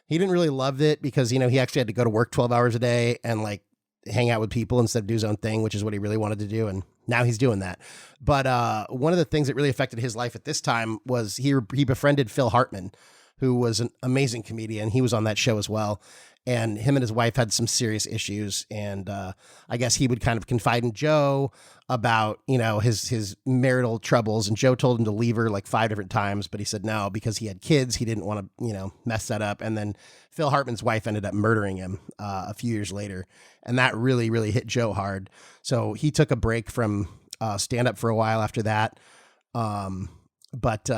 really love it because, you know, he actually had to go to work 12 hours a day and like hang out with people instead of do his own thing, which is what he really wanted to do. And now he's doing that. But one of the things that really affected his life at this time was he befriended Phil Hartman, who was an amazing comedian. He was on that show as well. And him and his wife had some serious issues. And I guess he would kind of confide in Joe about, you know, his marital troubles. And Joe told him to leave her like 5 different times, but he said no because he had kids. He didn't want to, you know, mess that up. And then Phil Hartman's wife ended up murdering him a few years later. And that really, really hit Joe hard. So he took a break from stand-up for a while after that. But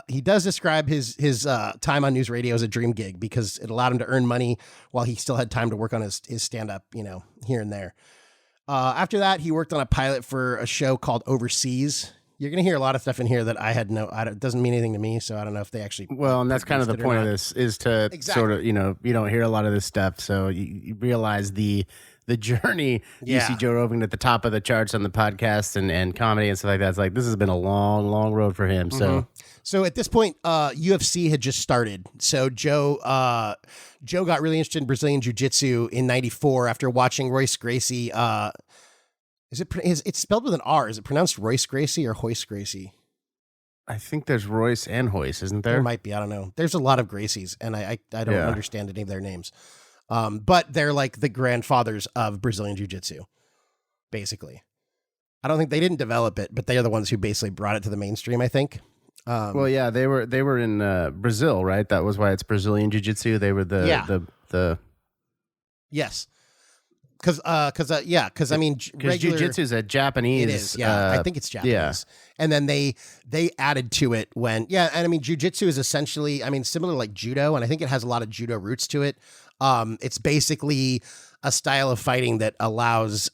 he does describe his time on news radio as a dream gig because it allowed him to earn money while he still had time to work on his stand-up, you know, here and there. After that, he worked on a pilot for a show called Overseas. You're going to hear a lot of stuff in here that it doesn't mean anything to me, so I don't know if they actually... Well, and that's kind of the point of this, is to sort of, you know, you don't hear a lot of this stuff, so you realize the journey. You see Joe Rogan at the top of the charts on the podcast and comedy and stuff like that. It's like, this has been a long, long road for him. So at this point, UFC had just started. So Joe got really interested in Brazilian Jiu-Jitsu in '94 after watching Royce Gracie. It's spelled with an R. Is it pronounced Royce Gracie or Hoyce Gracie? I think there's Royce and Hoyce, isn't there? There might be. I don't know. There's a lot of Gracies, and I don't understand any of their names. But they're like the grandfathers of Brazilian Jiu-Jitsu, basically. I don't think they didn't develop it, but they are the ones who basically brought it to the mainstream, I think. Well, yeah, they were in Brazil, right? That was why it's Brazilian Jiu-Jitsu. They were the yes. Because I mean, Jiu-Jitsu is a Japanese. It is, I think it's Japanese. Yeah. And then they added to it and I mean, Jiu-Jitsu is essentially, I mean, similar like judo, and I think it has a lot of judo roots to it. It's basically a style of fighting that allows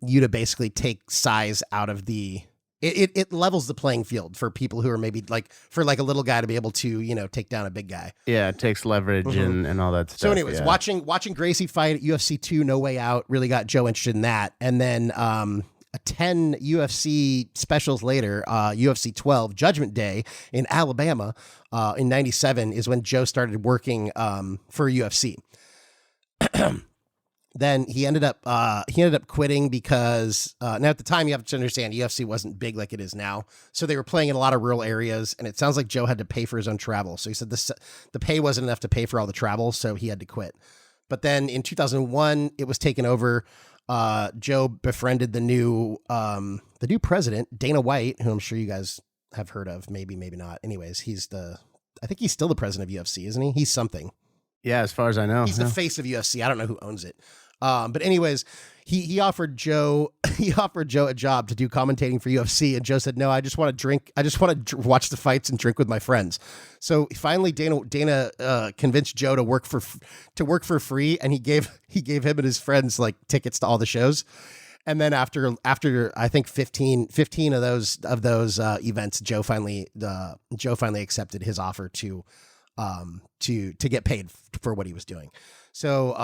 you to basically take size out of the... It levels the playing field for people who are maybe like, for like a little guy to be able to, you know, take down a big guy. Yeah, it takes leverage and all that stuff. So anyways, watching Gracie fight at UFC 2 No Way Out really got Joe interested in that. And then 10 UFC specials later, UFC 12 Judgment Day in Alabama in '97 is when Joe started working for UFC. Then he ended up quitting because now at the time, you have to understand, UFC wasn't big like it is now, so they were playing in a lot of rural areas, and it sounds like Joe had to pay for his own travel. So he said the pay wasn't enough to pay for all the travel, so he had to quit. But then in 2001, it was taken over. Joe befriended the new president, Dana White, who I'm sure you guys have heard of, maybe not. Anyways, I think he's still the president of UFC, isn't he? He's something. Yeah, as far as I know. He's the face of UFC. I don't know who owns it. But anyways, he offered Joe a job to do commentating for UFC, and Joe said, "No, I just want to drink. I just want to watch the fights and drink with my friends." So finally, Dana convinced Joe to work for free, and he gave him and his friends like tickets to all the shows. And then after I think 15 of those events, Joe finally accepted his offer to get paid for what he was doing. So,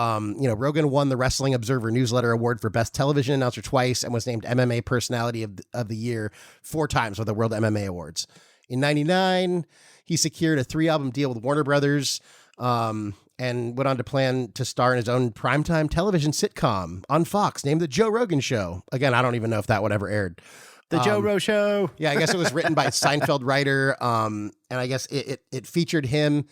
Rogan won the Wrestling Observer Newsletter Award for Best Television Announcer twice and was named MMA Personality of the Year 4 times with the World MMA Awards. In '99, he secured a 3-album deal with Warner Brothers and went on to plan to star in his own primetime television sitcom on Fox named The Joe Rogan Show. Again, I don't even know if that one ever aired. The Joe Rogan Show. Yeah, I guess it was written by a Seinfeld writer, and I guess it featured him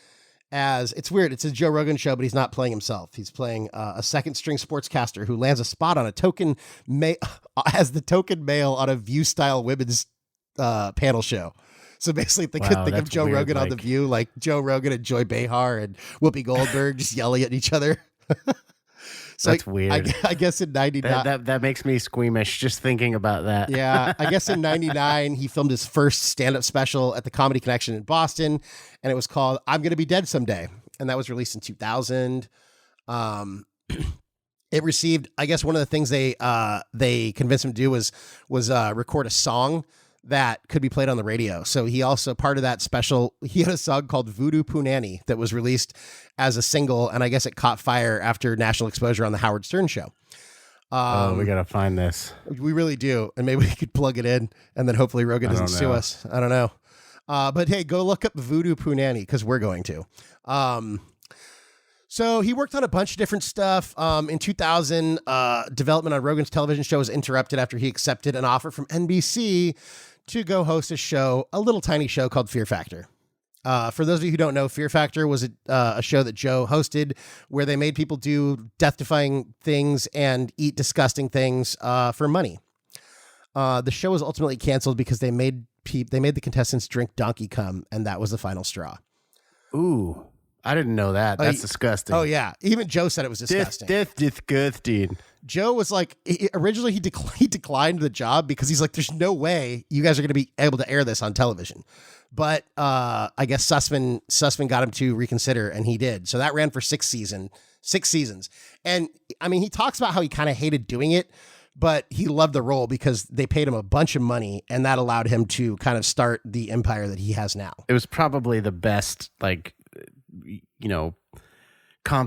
as, it's weird, it's a Joe Rogan show, but he's not playing himself. He's playing a second-string sportscaster who lands a spot on as the token male on a View-style women's panel show. So basically, they could think of Joe Rogan on The View, like Joe Rogan and Joy Behar and Whoopi Goldberg just yelling at each other. So that's weird. I guess in '99... That makes me squeamish just thinking about that. Yeah, I guess in '99, he filmed his first stand-up special at the Comedy Connection in Boston, and it was called I'm Gonna Be Dead Someday, and that was released in 2000. It received, I guess one of the things they convinced him to do was record a song that could be played on the radio. So he also, part of that special, he had a song called Voodoo Punani that was released as a single, and I guess it caught fire after national exposure on the Howard Stern show. We gotta find this. We really do, and maybe we could plug it in, and then hopefully Rogan doesn't sue us. I don't know. But hey, go look up Voodoo Punani, because we're going to. So he worked on a bunch of different stuff. In 2000, development on Rogan's television show was interrupted after he accepted an offer from NBC to go host a show, a little tiny show called Fear Factor. For those of you who don't know, Fear Factor was a show that Joe hosted where they made people do death-defying things and eat disgusting things for money. The show was ultimately canceled because they made the contestants drink donkey cum, and that was the final straw. Ooh, I didn't know that. That's disgusting. Oh yeah, even Joe said it was disgusting. Disgusting. Joe was like, originally he declined the job because he's like, there's no way you guys are going to be able to air this on television. But I guess Sussman got him to reconsider, and he did. So that ran for 6 seasons. And I mean, he talks about how he kind of hated doing it, but he loved the role because they paid him a bunch of money, and that allowed him to kind of start the empire that he has now. It was probably the best, like, what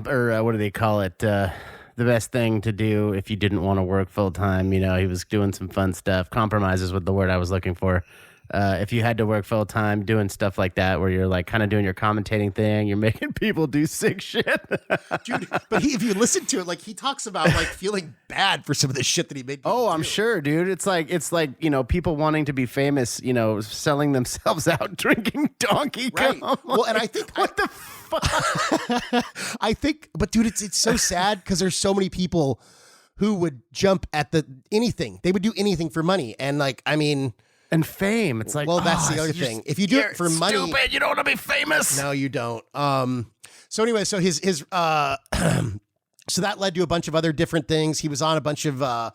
do they call it? The best thing to do if you didn't want to work full time. He was doing some fun stuff. Compromise is what the word I was looking for. If you had to work full time, doing stuff like that, where you're like kind of doing your commentating thing, you're making people do sick shit. Dude, but if you listen to it, like he talks about like feeling bad for some of the shit that he made. Oh, I'm sure, dude. It's like people wanting to be famous, selling themselves out, drinking donkey cum. Right. Well, and I think what the fuck? I think, but dude, it's so sad because there's so many people who would jump at anything. They would do anything for money, and like, I mean. And fame. It's like, well, that's the other thing. If you do it for money, stupid, you don't want to be famous. No, you don't. So anyway, so his so that led to a bunch of other different things. He was on a bunch of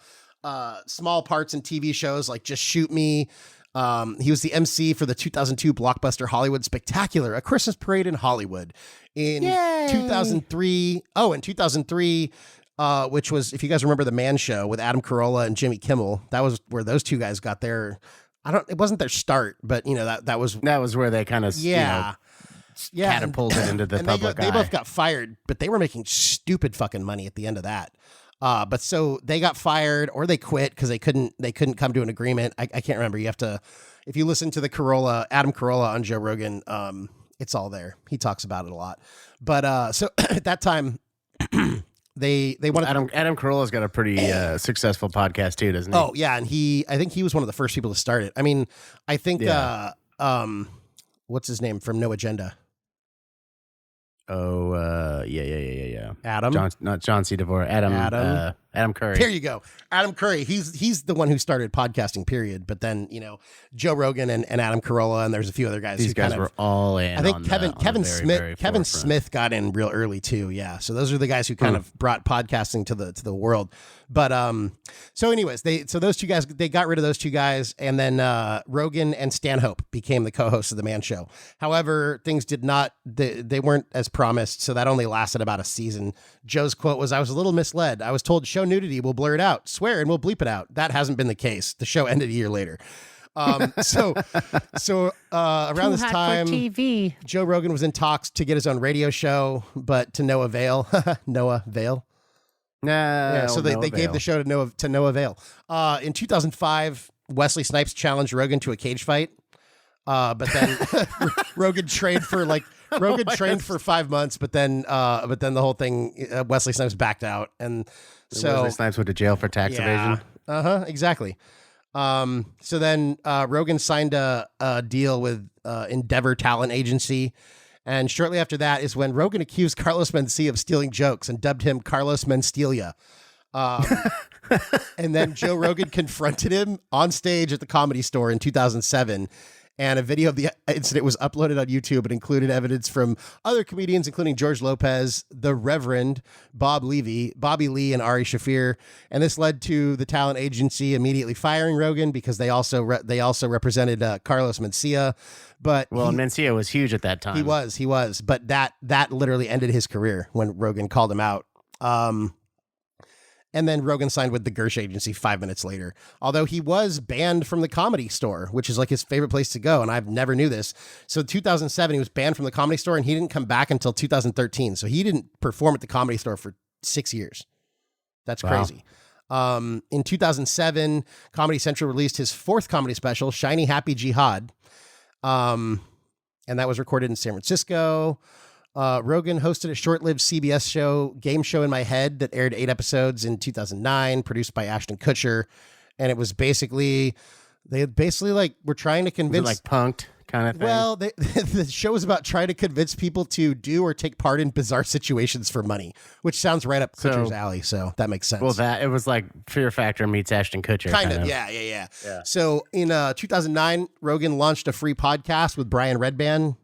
small parts in TV shows like Just Shoot Me. He was the MC for the 2002 blockbuster Hollywood Spectacular, A Christmas Parade in Hollywood. In 2003, which was, if you guys remember, The Man Show with Adam Carolla and Jimmy Kimmel. That was where those two guys got their. It wasn't their start, but that was where they kind of catapulted into the public eye. They both got fired, but they were making stupid fucking money at the end of that. But so they got fired or they quit because they couldn't come to an agreement. I can't remember. You have to, if you listen to the Adam Carolla on Joe Rogan, it's all there. He talks about it a lot. But so at that time. They wanted Adam Carolla's got a pretty successful podcast too, doesn't he? Oh yeah, and I think he was one of the first people to start it. I mean, I think what's his name from No Agenda? Oh yeah. Adam, not John C. DeVore. Adam Curry. There you go. Adam Curry. He's the one who started podcasting, period. But then, Joe Rogan and Adam Carolla, and there's a few other guys. These guys were all in. I think Kevin Smith got in real early too. Yeah. So those are the guys who kind of brought podcasting to the world. But so anyways, those two guys, they got rid of those two guys, and then Rogan and Stanhope became the co-hosts of The Man Show. However, things did not they weren't as promised, so that only lasted about a season. Joe's quote was, "I was a little misled. I was told show nudity, we'll blur it out, swear, and we'll bleep it out. That hasn't been the case. The show ended a year later." So around this time, TV. Joe Rogan was in talks to get his own radio show, but to no avail. Noah Vale. No. Yeah, so they gave the show to no avail. In 2005, Wesley Snipes challenged Rogan to a cage fight. But then Rogan trained for 5 months, but then the whole thing, Wesley Snipes backed out, and so Wesley Snipes went to jail for tax evasion. Exactly. So then Rogan signed a deal with Endeavor Talent Agency, and shortly after that is when Rogan accused Carlos Mencia of stealing jokes and dubbed him Carlos Mencia. And then Joe Rogan confronted him on stage at the Comedy Store in 2007. And a video of the incident was uploaded on YouTube and included evidence from other comedians, including George Lopez, the Reverend Bobby Lee, and Ari Shaffir. And this led to the talent agency immediately firing Rogan because they also represented Carlos Mencia. But Mencia was huge at that time. He was. But that literally ended his career when Rogan called him out. And then Rogan signed with the Gersh agency 5 minutes later. Although he was banned from the Comedy Store, which is like his favorite place to go. And I've never knew this. So in 2007, he was banned from the Comedy Store and he didn't come back until 2013. So he didn't perform at the Comedy Store for 6 years. That's crazy. In 2007, Comedy Central released his 4th comedy special, Shiny Happy Jihad. And that was recorded in San Francisco. Rogan hosted a short-lived CBS show, Game Show in My Head, that aired 8 episodes in 2009, produced by Ashton Kutcher. And it was basically, they basically like were trying to convince, like punked kind of thing. Well, the show was about trying to convince people to do or take part in bizarre situations for money, which sounds right up Kutcher's alley. So that makes sense. Well, it was like Fear Factor meets Ashton Kutcher. Kind of. Yeah. So in 2009, Rogan launched a free podcast with Brian Redban.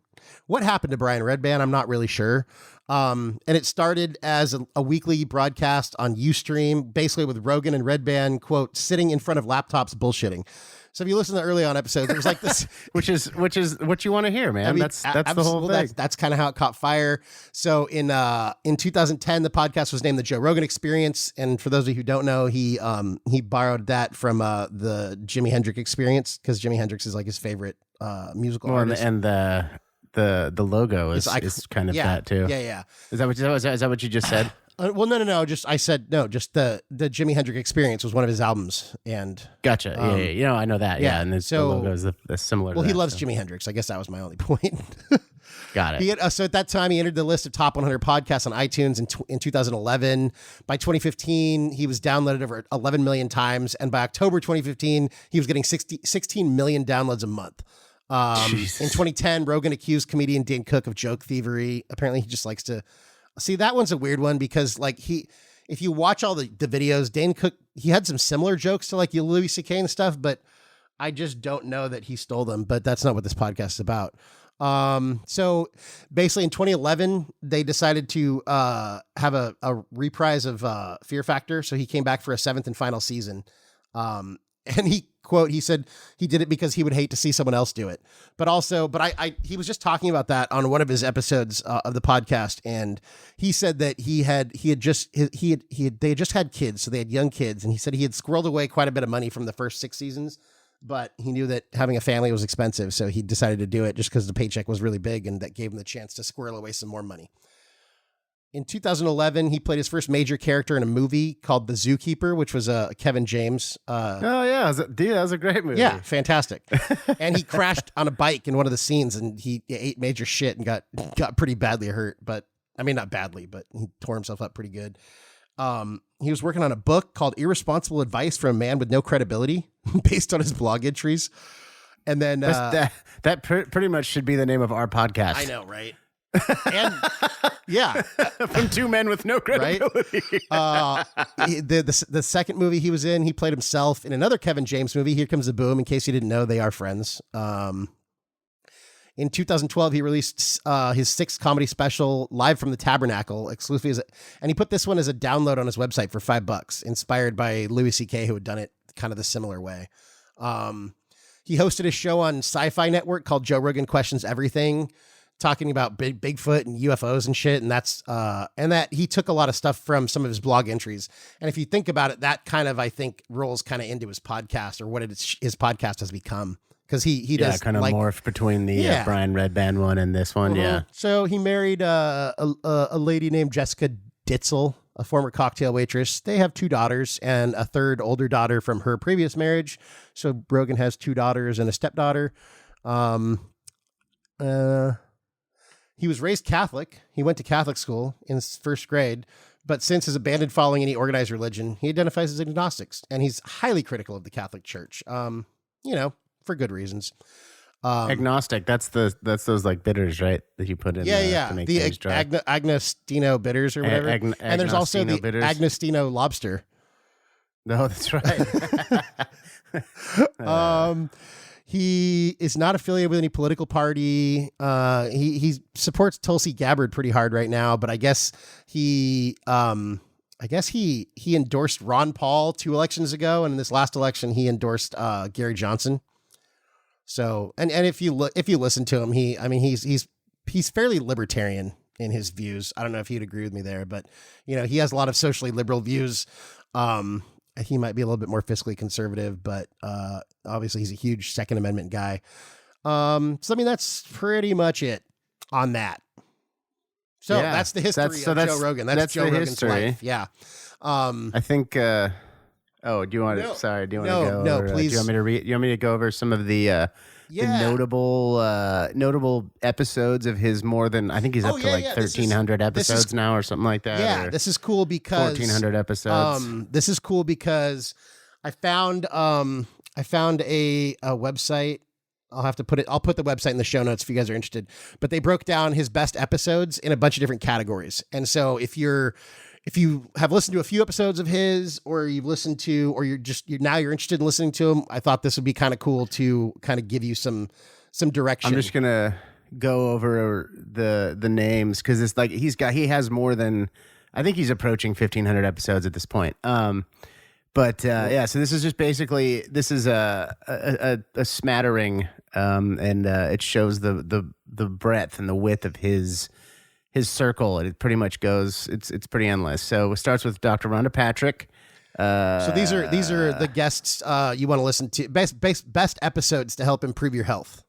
What happened to Brian Redban? I'm not really sure. And it started as a weekly broadcast on Ustream, basically with Rogan and Redban, quote, sitting in front of laptops bullshitting. So if you listen to early on episodes, it was like this, which is what you want to hear, man. I mean, that's the whole thing. That's kind of how it caught fire. So in 2010, the podcast was named the Joe Rogan Experience, and for those of you who don't know, he borrowed that from the Jimi Hendrix Experience, because Jimi Hendrix is like his favorite musical artist. And the logo is kind of that too. Yeah. Is that what you just said? Well, no. Just I said no. Just the Jimi Hendrix Experience was one of his albums, and gotcha. Yeah. I know that. Yeah, and the logo is similar. Well, to he that, loves Jimi Hendrix. I guess that was my only point. Got it. So at that time, he entered the list of top 100 podcasts on iTunes in 2011. By 2015, he was downloaded over 11 million times, and by October 2015, he was getting 16 million downloads a month. In 2010, Rogan accused comedian Dane Cook of joke thievery. Apparently, he just likes to see. That one's a weird one because, like, if you watch all the videos, Dane Cook, he had some similar jokes to like Louis C.K. and stuff, but I just don't know that he stole them. But that's not what this podcast is about. So basically, in 2011, they decided to have a reprise of Fear Factor. So he came back for a 7th and final season. And he said he did it because he would hate to see someone else do it. But he was just talking about that on one of his episodes of the podcast. And he said that they had just had kids. So they had young kids. And he said he had squirreled away quite a bit of money from the first 6 seasons, but he knew that having a family was expensive. So he decided to do it just because the paycheck was really big, and that gave him the chance to squirrel away some more money. In 2011, he played his first major character in a movie called The Zookeeper, which was a Kevin James. Oh, yeah. That was a great movie. Yeah, fantastic. And he crashed on a bike in one of the scenes, and he ate major shit and got pretty badly hurt. But I mean, not badly, but he tore himself up pretty good. He was working on a book called Irresponsible Advice from a Man with No Credibility, based on his blog entries. And then that pretty much should be the name of our podcast. I know, right? And yeah, from 2 men with no credibility. Right? The second movie he was in, he played himself in another Kevin James movie, Here Comes the Boom. In case you didn't know, they are friends. In 2012, he released his 6th comedy special, Live from the Tabernacle, exclusively and he put this one as a download on his website for $5, inspired by Louis C.K., who had done it kind of the similar way. He hosted a show on Sci-Fi Network called Joe Rogan Questions Everything, talking about Bigfoot and UFOs and shit. And that he took a lot of stuff from some of his blog entries. And if you think about it, that kind of, I think, rolls kind of into his podcast, or what his podcast has become. Because he does kind of morph between the Brian Redban one and this one. Yeah. So he married a lady named Jessica Ditzel, a former cocktail waitress. They have 2 daughters and a 3rd older daughter from her previous marriage. So Rogan has 2 daughters and a stepdaughter. He was raised Catholic. He went to Catholic school in 1st grade, but since has abandoned following any organized religion, he identifies as agnostic, and he's highly critical of the Catholic Church. For good reasons. Agnostic. That's those like bitters, right? That you put in. To make the things dry. Agostino bitters or whatever. And there's also the bitters. Agostino lobster. No, that's right. He is not affiliated with any political party. He supports Tulsi Gabbard pretty hard right now, but I guess he endorsed Ron Paul 2 elections ago, and in this last election he endorsed Gary Johnson. So, and if you listen to him, he's fairly libertarian. in his views. I don't know if you'd agree with me there, but he has a lot of socially liberal views. He might be a little bit more fiscally conservative, but obviously he's a huge Second Amendment guy. So I mean, that's pretty much it on that. So that's the history of Joe Rogan. That's Joe Rogan's history. life. Yeah. I think. Do you want to? Sorry, do you want to go? No, over, please. Do you want me to read? You want me to go over some of the notable episodes of his? More than I think he's up to 1,300 episode now or something like that. Yeah, this is cool because 1,400 episodes. This is cool because I found a website. I'll put the website in the show notes if you guys are interested. But they broke down his best episodes in a bunch of different categories. And so if you have listened to a few episodes of his, or you've listened to, or you're interested in listening to him, I thought this would be kind of cool to kind of give you some direction. I'm just gonna go over the names because it's like he has more than, I think he's approaching 1,500 episodes at this point. So this is just basically, this is a smattering, and it shows the breadth and the width of his circle. It pretty much goes, it's pretty endless. So it starts with Dr. Rhonda Patrick. So these are the guests you want to listen to, best episodes to help improve your health.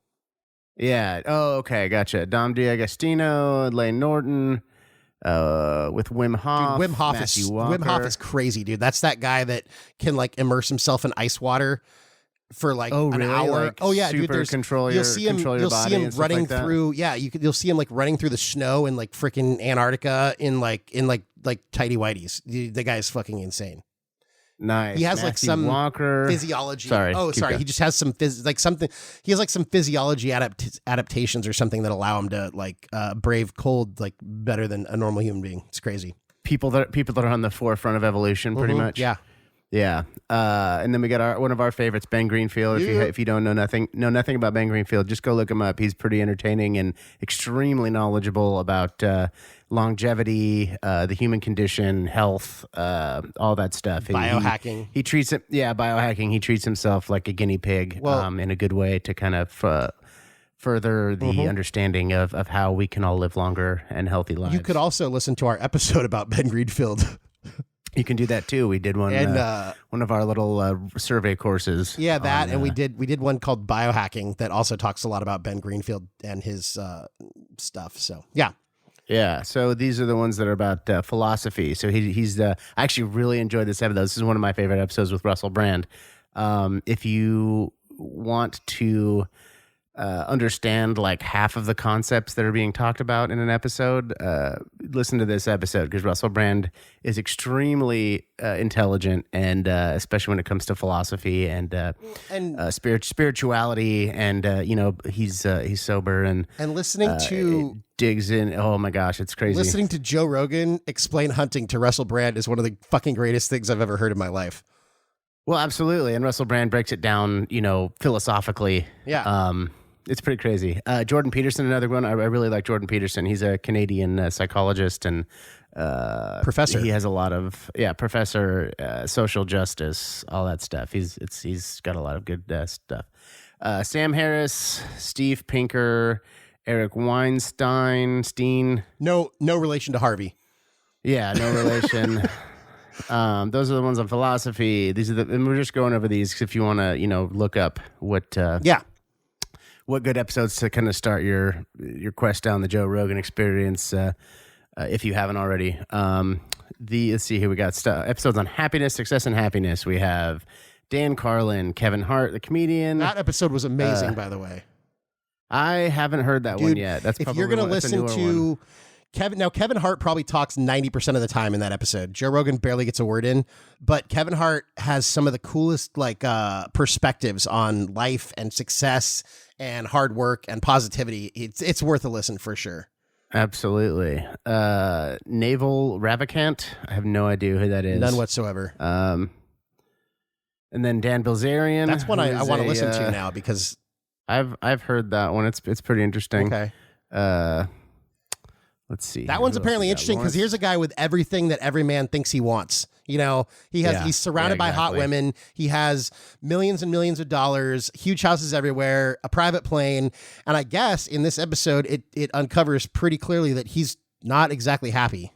Yeah. Oh, okay. Gotcha. Dom D'Agostino, Elaine Norton, with Wim Hof. Dude, Wim Hof is crazy, dude. That's that guy that can immerse himself in ice water for an hour. Dude. You'll see him running through. Yeah, you'll see him running through the snow in freaking Antarctica in tighty whities. The guy is fucking insane. Nice. He has some Walker. physiology. Sorry. He just has some something. He has some physiology adaptations or something that allow him to brave cold better than a normal human being. It's crazy. People that are on the forefront of evolution, pretty much. Yeah. Yeah. And then we got one of our favorites, Ben Greenfield. If you don't know nothing about Ben Greenfield, just go look him up. He's pretty entertaining and extremely knowledgeable about longevity, the human condition, health, all that stuff. Biohacking. He treats it. Yeah, biohacking. He treats himself like a guinea pig, in a good way to kind of further the understanding of how we can all live longer and healthy lives. You could also listen to our episode about Ben Greenfield. You can do that too. We did one of our little survey courses. Yeah, and we did one called Biohacking that also talks a lot about Ben Greenfield and his stuff. So yeah. Yeah, so these are the ones that are about philosophy. So he's I actually really enjoyed this episode. This is one of my favorite episodes with Russell Brand. If you want to understand half of the concepts that are being talked about in an episode, listen to this episode because Russell Brand is extremely intelligent, and especially when it comes to philosophy and spirituality, and he's sober and listening to digs in. Oh my gosh, it's crazy. Listening to Joe Rogan explain hunting to Russell Brand is one of the fucking greatest things I've ever heard in my life. Well, absolutely, and Russell Brand breaks it down, philosophically. Yeah. It's pretty crazy. Jordan Peterson, another one. I really like Jordan Peterson. He's a Canadian psychologist and professor. He has a lot of professor, social justice, all that stuff. He's got a lot of good stuff. Sam Harris, Steve Pinker, Eric Weinstein. No relation to Harvey. Yeah, no relation. Those are the ones on philosophy. And we're just going over these if you want to, look up what good episodes to kind of start your quest down the Joe Rogan experience, if you haven't already. Let's see here. We got episodes on happiness, success, and happiness. We have Dan Carlin, Kevin Hart, the comedian. That episode was amazing, by the way. I haven't heard that one yet. That's probably if you're going to listen to Kevin Hart probably talks 90% of the time in that episode. Joe Rogan barely gets a word in, but Kevin Hart has some of the coolest perspectives on life and success and hard work and positivity. It's worth a listen for sure. Absolutely. Naval Ravikant. I have no idea who that is. None whatsoever. And then Dan Bilzerian. That's one I want to listen to now because I've heard that one. It's pretty interesting. Okay. Let's see. That one's apparently interesting because here's a guy with everything that every man thinks he wants. He's surrounded by hot women. He has millions and millions of dollars, huge houses everywhere, a private plane. And I guess in this episode, it uncovers pretty clearly that he's not exactly happy.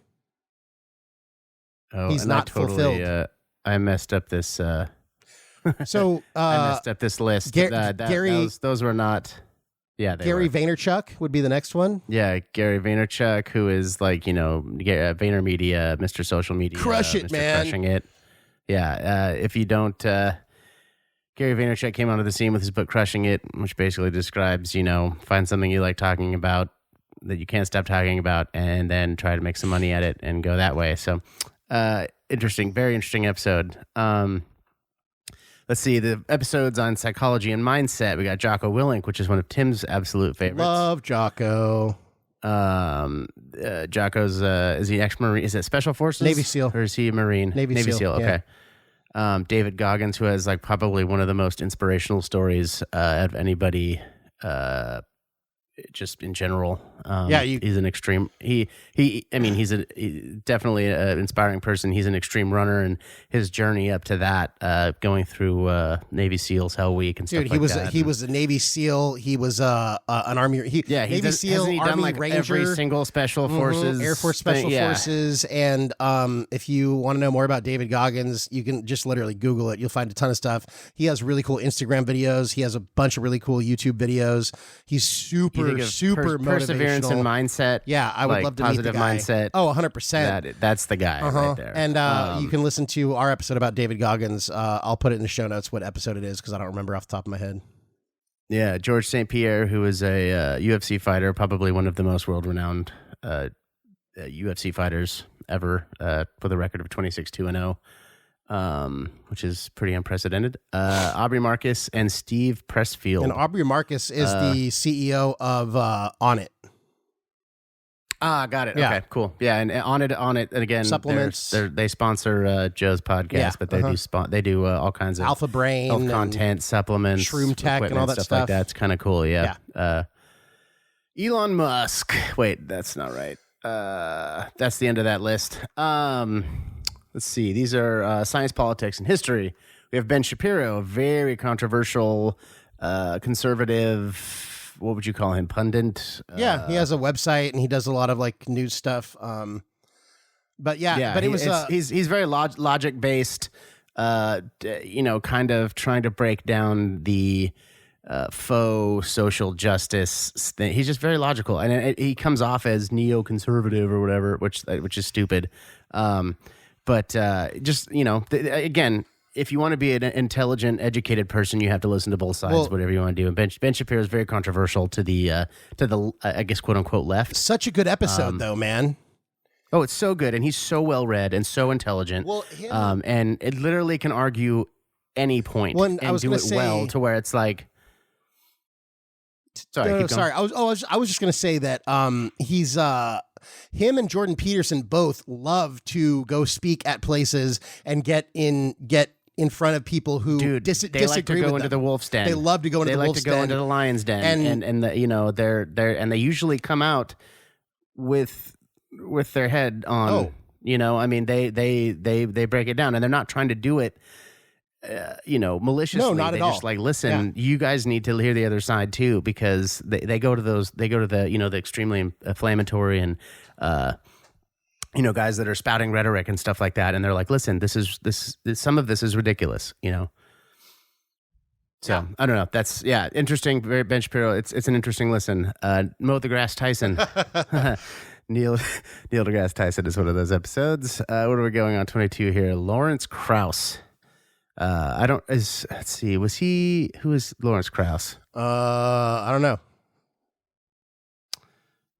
Oh, He's and not I totally, fulfilled. I messed up this. So I messed up this list. Gary, those were not. Yeah, Gary Vaynerchuk would be the next one. Yeah, Gary Vaynerchuk, who is like, VaynerMedia, Mr. Social Media. Crush it, Mr. man. Crushing it. Yeah, if you don't, Gary Vaynerchuk came onto the scene with his book Crushing It, which basically describes, find something you like talking about that you can't stop talking about and then try to make some money at it and go that way. So, interesting, very interesting episode. Let's see, the episodes on psychology and mindset. We got Jocko Willink, which is one of Tim's absolute favorites. Love Jocko. Jocko's, is he ex-Marine? Is it Special Forces? Navy SEAL. Or is he a Marine? Navy SEAL, okay. David Goggins, who has like probably one of the most inspirational stories of anybody, just in general. He's an extreme. He's definitely an inspiring person. He's an extreme runner, and his journey up to that, going through Navy SEALs, Hell Week, and stuff like that. He was a Navy SEAL. He was an Army. Navy SEal, hasn't he Army done like Ranger, every single Special Forces, Air Force Special Forces, and if you want to know more about David Goggins, you can just literally Google it. You'll find a ton of stuff. He has really cool Instagram videos. He has a bunch of really cool YouTube videos. He's super motivational. Perseverance and mindset. Yeah, I would love to meet the positive guy. mindset. Oh, 100%. That's the guy right there. And you can listen to our episode about David Goggins. I'll put it in the show notes what episode it is because I don't remember off the top of my head. Yeah, George St. Pierre, who is a UFC fighter, probably one of the most world-renowned UFC fighters ever, with a record of 26-2-0, which is pretty unprecedented. Aubrey Marcus and Steve Pressfield. And Aubrey Marcus is the CEO of On It. Got it. Yeah. Okay, cool. Yeah, and on it, and again, Supplements. they sponsor Joe's podcast, but they do all kinds of Alpha Brain, health content, supplements, Shroom Tech, and all that stuff like that. It's kind of cool. Yeah. Elon Musk. Wait, that's not right. That's the end of that list. Let's see. These are science, politics, and history. We have Ben Shapiro, a very controversial, conservative. What would you call him? Pundit? He has a website and he does a lot of like news stuff. But it was he's very logic based. Kind of trying to break down the faux social justice thing. He's just very logical, and he comes off as neoconservative or whatever, which is stupid. Again, if you want to be an intelligent, educated person, you have to listen to both sides, whatever you want to do. And Ben Shapiro is very controversial to the I guess, quote unquote, left. Such a good episode, though, man. Oh, it's so good, and he's so well read and so intelligent. Well, and it literally can argue any point and do it well to where it's like. Sorry, sorry. I was just gonna say that he's him and Jordan Peterson both love to go speak at places and get in front of people who disagree they like to go with into them. the wolf's den. They love to go into the wolf's den. They like to go into the lion's den, and they usually come out with their head on. Oh. They break it down, and they're not trying to do it. Maliciously. No, not they at all. Just like, listen, you guys need to hear the other side too, because they go to the the extremely inflammatory and guys that are spouting rhetoric and stuff like that, and they're like, listen, some of this is ridiculous, So I don't know. That's interesting. Very Ben Shapiro. It's an interesting listen. Mo deGrasse Tyson. Neil deGrasse Tyson is one of those episodes. What are we going on 22 here? Lawrence Krauss. Let's see. Who is Lawrence Krauss? I don't know.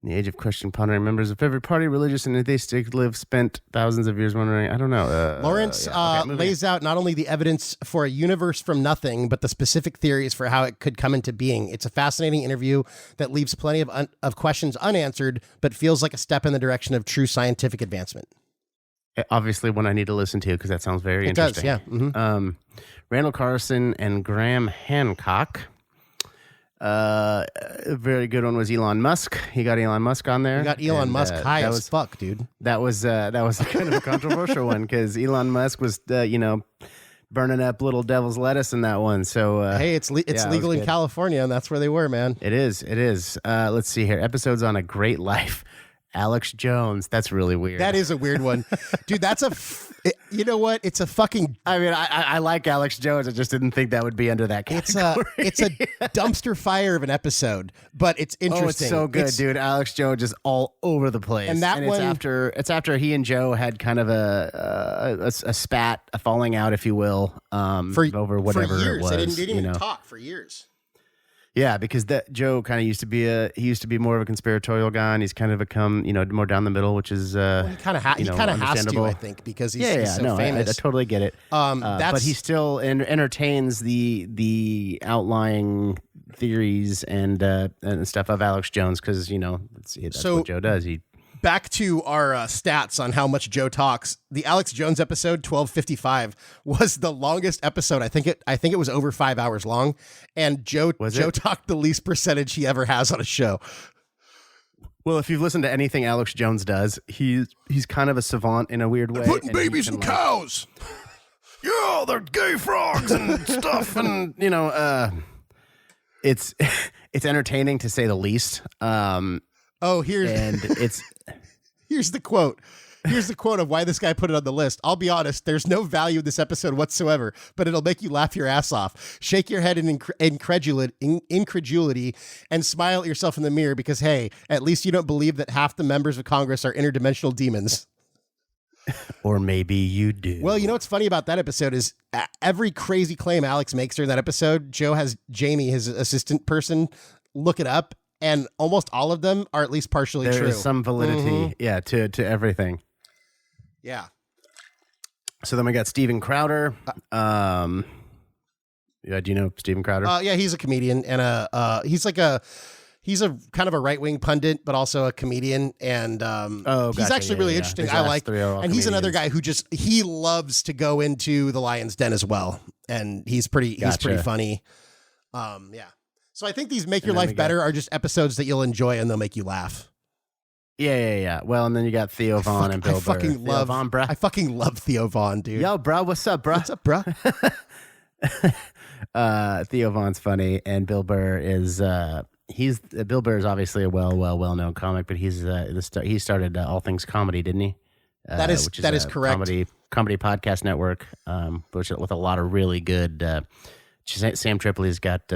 In the age of question, pondering, members of every party, religious and atheistic, spent thousands of years wondering. I don't know. Lawrence lays out not only the evidence for a universe from nothing, but the specific theories for how it could come into being. It's a fascinating interview that leaves plenty of questions unanswered, but feels like a step in the direction of true scientific advancement. Obviously, one I need to listen to because that sounds very interesting. It does, yeah. Mm-hmm. Randall Carlson and Graham Hancock. A very good one was Elon Musk. He got Elon Musk on there. You got Elon Musk high as fuck, dude. That was kind of a controversial one because Elon Musk was burning up little devil's lettuce in that one. So hey, it's legal in California, and that's where they were, man. It is. Let's see here. Episodes on A Great Life. Alex Jones. That's really weird. That is a weird one. Dude, that's you know what? It's a fucking... I mean, I like Alex Jones. I just didn't think that would be under that category. It's a dumpster fire of an episode, but it's interesting. Oh, it's so good, dude. Alex Jones is all over the place. And it's after he and Joe had kind of a spat, a falling out, if you will, over whatever for years. it was. They didn't even talk for years. Yeah, because Joe kind of used to be more of a conspiratorial guy, and he's kind of become more down the middle, which is he kind of has to, I think, because he's so famous. I totally get it. But he still entertains the outlying theories and stuff of Alex Jones because that's what Joe does. Back to our stats on how much Joe talks. The Alex Jones episode 1255 was the longest episode. I think it was over 5 hours long, and Joe talked the least percentage he ever has on a show. Well, if you've listened to anything Alex Jones does, he's kind of a savant in a weird way. Putting babies in cows. Yeah, they're gay frogs and stuff, and it's entertaining to say the least. Here's the quote. Here's the quote of why this guy put it on the list. I'll be honest, there's no value in this episode whatsoever, but it'll make you laugh your ass off. Shake your head in incredulity and smile at yourself in the mirror because, hey, at least you don't believe that half the members of Congress are interdimensional demons. Or maybe you do. Well, you know what's funny about that episode is every crazy claim Alex makes during that episode, Joe has Jamie, his assistant person, look it up. And almost all of them are at least partially true. There is some validity, to everything. Yeah. So then we got Steven Crowder. Do you know Steven Crowder? Yeah, he's a comedian and he's a kind of a right-wing pundit, but also a comedian. And he's actually really interesting. I like, and he's another guy who he loves to go into the Lion's Den as well. And he's pretty funny. Yeah. So I think these Make Your Life Better are just episodes that you'll enjoy and they'll make you laugh. Yeah. Well, and then you got Theo Von and Bill Burr. I fucking love Theo Von, dude. Yo, bro, what's up, bro? What's up, bro? Theo Von's funny, and Bill Burr is Bill Burr is obviously a well-known comic, but he started All Things Comedy, didn't he? That is correct. Comedy podcast network, with a lot of really good. Sam Tripoli's got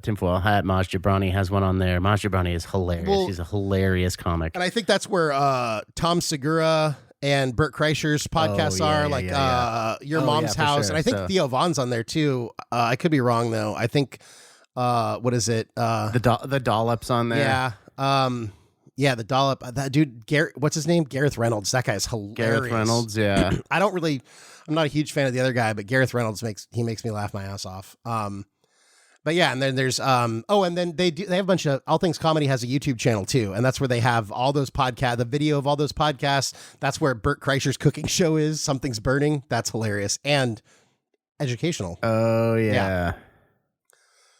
Tinfoil Hat. Maj Jabrani has one on there. Maj Jabrani is hilarious. He's a hilarious comic. And I think that's where Tom Segura and Bert Kreischer's podcasts are, Your Mom's House. Sure. And I think Theo Von's on there too. I could be wrong though. I think, what is it? The Dollop's on there. Yeah. Yeah, the Dollop. That dude, what's his name? Gareth Reynolds. That guy's hilarious. Gareth Reynolds, yeah. I'm not a huge fan of the other guy, but Gareth Reynolds makes me laugh my ass off. But yeah, and then there's and then they have a bunch of All Things Comedy has a YouTube channel too, and that's where they have all those podcasts, the video of all those podcasts. That's where Bert Kreischer's cooking show is. Something's Burning. That's hilarious and educational. Oh yeah.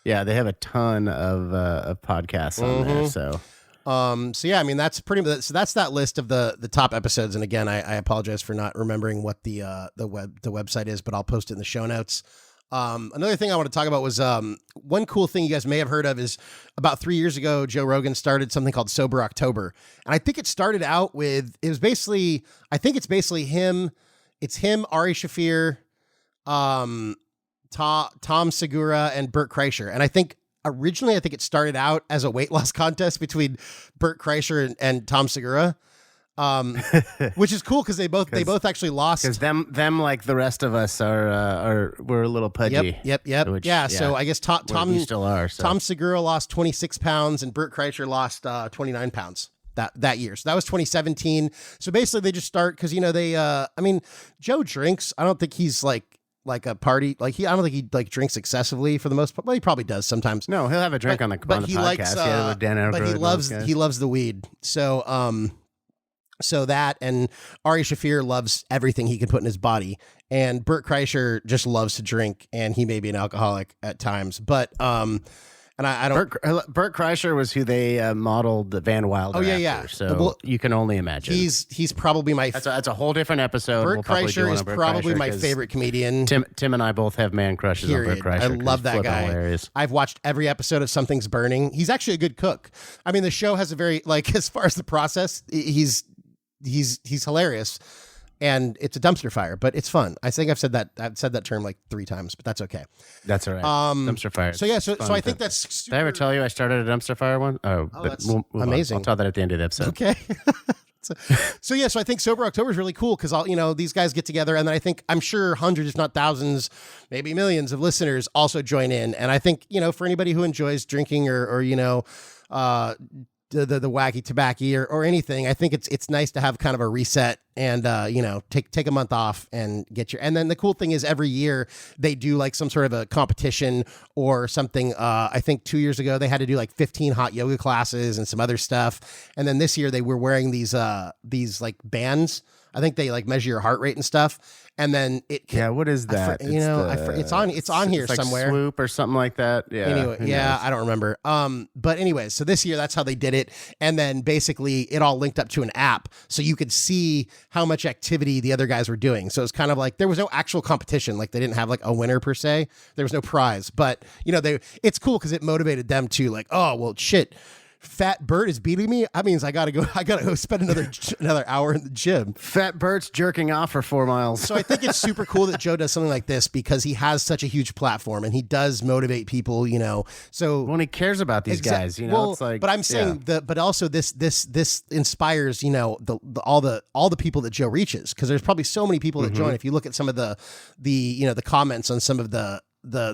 Yeah, they have a ton of podcasts on there. So yeah, I mean that's pretty much that's that list of the top episodes. And again, I apologize for not remembering what the website is, but I'll post it in the show notes. Another thing I want to talk about was one cool thing you guys may have heard of is about 3 years ago, Joe Rogan started something called Sober October, and I think it started out with it's basically him. It's him, Ari Shaffir, Tom Segura, and Bert Kreischer, and I think. Originally, I think it started out as a weight loss contest between Bert Kreischer and Tom Segura, which is cool because they both actually lost. Because them like the rest of us we're a little pudgy. Yep. So I guess Tom still are. So. Tom Segura lost 26 pounds and Bert Kreischer lost 29 pounds that year. So that was 2017. So basically, they just start because Joe drinks. I don't think he's like a party, I don't think he drinks excessively for the most part. Well, he probably does sometimes. No, he'll have a drink on the podcast. But he loves the weed. So so that and Ari Shaffir loves everything he can put in his body, and Bert Kreischer just loves to drink, and he may be an alcoholic at times. But And I don't. Bert Kreischer was who they modeled the Van Wilder. Oh, yeah, after, yeah. So Well, you can only imagine. He's probably my. That's a whole different episode. Bert We'll probably do Kreischer one is on Bert probably Kreischer my 'cause favorite comedian. Tim and I both have man crushes Period. on Bert Kreischer. I 'cause love he's that flipping guy. hilarious. I've watched every episode of Something's Burning. He's actually a good cook. I mean, the show has a very as far as the process, he's hilarious. And it's a dumpster fire, but it's fun. I think I've said that term like 3 times, but that's okay. That's all right. Dumpster fire. So yeah, so I think that's super... Did I ever tell you I started a dumpster fire one? Oh, that's amazing. I'll tell that at the end of the episode. Okay. So I think Sober October is really cool because these guys get together, and then I'm sure hundreds, if not thousands, maybe millions of listeners also join in. And I think for anybody who enjoys drinking or the wacky tobacco or anything, I think it's nice to have kind of a reset and take a month off and and then the cool thing is every year they do like some sort of a competition or something. I think 2 years ago they had to do like 15 hot yoga classes and some other stuff, and then this year they were wearing these like bands. I think they like measure your heart rate and stuff, and then it. Yeah, what is that? It's on here like somewhere. Swoop or something like that. Yeah. Anyway, I don't remember. But anyways, so this year that's how they did it, and then basically it all linked up to an app, so you could see how much activity the other guys were doing. So it's kind of like there was no actual competition, like they didn't have like a winner per se. There was no prize, but it's cool because it motivated them to like, oh well, shit. Fat Bert is beating me. That means I gotta go spend another hour in the gym. Fat Bert's jerking off for 4 miles. So I think it's super cool that Joe does something like this because he has such a huge platform and he does motivate people. So when he cares about these guys, it's like. But I'm saying but also this inspires all the people that Joe reaches, because there's probably so many people that join. If you look at some of the comments on some of the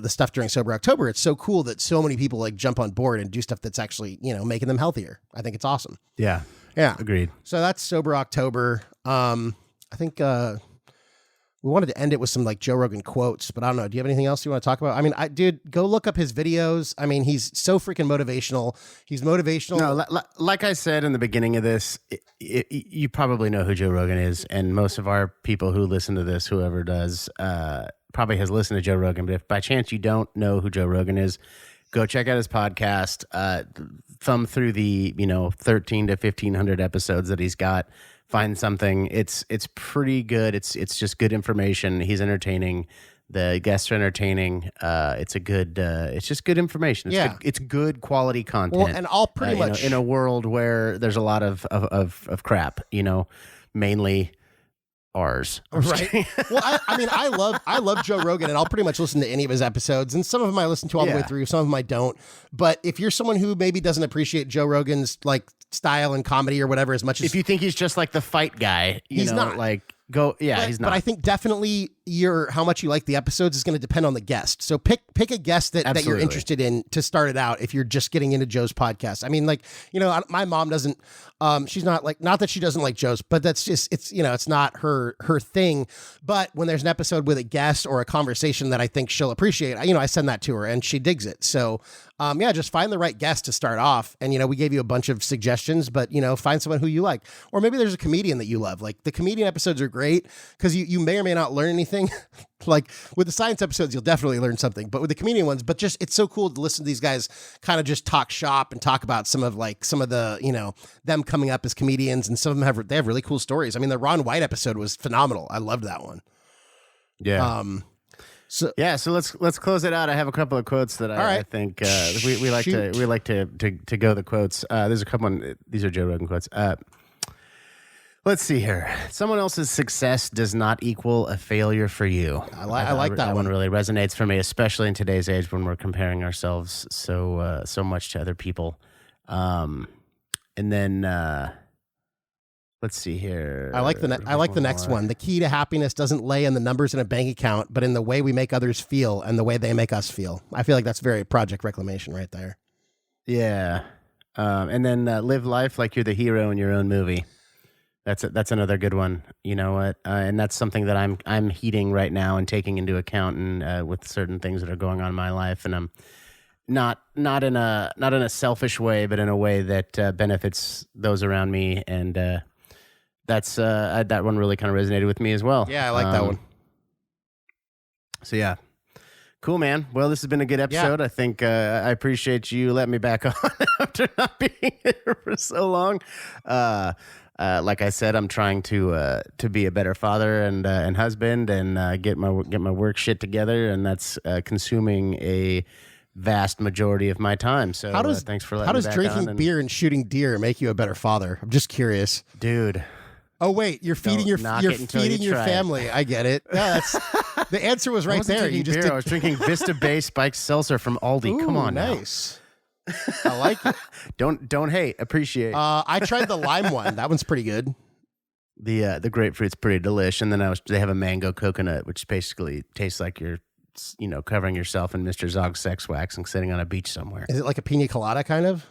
stuff during Sober October, it's so cool that so many people like jump on board and do stuff that's actually, making them healthier. I think it's awesome. Yeah. Yeah. Agreed. So that's Sober October. I think we wanted to end it with some like Joe Rogan quotes, but I don't know. Do you have anything else you want to talk about? I mean, dude, go look up his videos. I mean, he's so freaking motivational. He's motivational. No, like I said in the beginning of this, you probably know who Joe Rogan is, and most of our people who listen to this, whoever does, probably has listened to Joe Rogan. But if by chance you don't know who Joe Rogan is, go check out his podcast. Thumb through the 13 to 1500 episodes that he's got. Find something. It's pretty good. It's just good information. He's entertaining. The guests are entertaining. It's just good information. It's good quality content. Well, and I'll pretty much in a world where there's a lot of crap. Mainly ours. Right. Well, I love Joe Rogan, and I'll pretty much listen to any of his episodes, and some of them I listen to all the way through, some of them I don't. But if you're someone who maybe doesn't appreciate Joe Rogan's like style and comedy or whatever as much as, if you think he's just like the fight guy, he's not. Like he's not. But I think definitely how much you like the episodes is going to depend on the guest. So pick a guest that you're interested in to start it out. If you're just getting into Joe's podcast, I mean, like, my mom doesn't. She's not like, not that she doesn't like Joe's, but that's just it's not her thing. But when there's an episode with a guest or a conversation that I think she'll appreciate, I send that to her and she digs it. So just find the right guest to start off. And we gave you a bunch of suggestions, but find someone who you like, or maybe there's a comedian that you love. Like the comedian episodes are great because you may or may not learn anything. Like with the science episodes, you'll definitely learn something, but with the comedian ones, it's so cool to listen to these guys kind of just talk shop and talk about some of the, them coming up as comedians, and some of them have really cool stories. I mean, the Ron White episode was phenomenal. I loved that one. Yeah. So let's close it out. I have a couple of quotes that I think we like to go the quotes. There's a couple. These are Joe Rogan quotes. Let's see here. Someone else's success does not equal a failure for you. I like that one. One really resonates for me, especially in today's age when we're comparing ourselves so much to other people. And then let's see here. I like the next one. The key to happiness doesn't lay in the numbers in a bank account, but in the way we make others feel and the way they make us feel. I feel like that's very Project Reclamation right there. Yeah. And then live life like you're the hero in your own movie. That's another good one. You know what? And that's something that I'm heeding right now and taking into account, and with certain things that are going on in my life, and I'm not in a selfish way, but in a way that benefits those around me, and that one really kind of resonated with me as well. Yeah, I like that one. So yeah, Cool, man. Well, this has been a good episode. I think I appreciate you letting me back on after not being here for so long. Like I said, I'm trying to be a better father and husband and get my work shit together, and that's consuming a vast majority of my time. So thanks for letting me back on. How does drinking beer and shooting deer make you a better father? I'm just curious, dude. Oh wait, you're feeding your family. I get it. Yeah, the answer was right there. You just I was drinking Vista Bay spiked seltzer from Aldi. Ooh, come on, nice. I like it. Don't hate, appreciate. I tried the lime one. That one's pretty good. The grapefruit's pretty delish, and then they have a mango coconut, which basically tastes like you're covering yourself in Mr. Zog's sex wax and sitting on a beach somewhere. Is it like a pina colada kind of?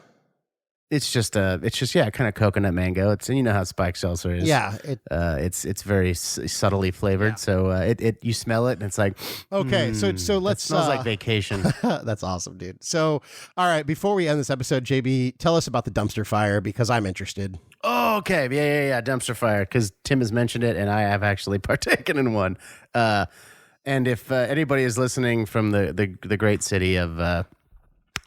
It's just kind of coconut mango. It's, and you know how spiked seltzer is. Yeah, it's very subtly flavored. Yeah. So you smell it and it's like okay. So let's it smells like vacation. That's awesome, dude. So all right, before we end this episode, JB, tell us about the dumpster fire because I'm interested. Oh, okay, yeah, dumpster fire because Tim has mentioned it and I have actually partaken in one. And if anybody is listening from the great city of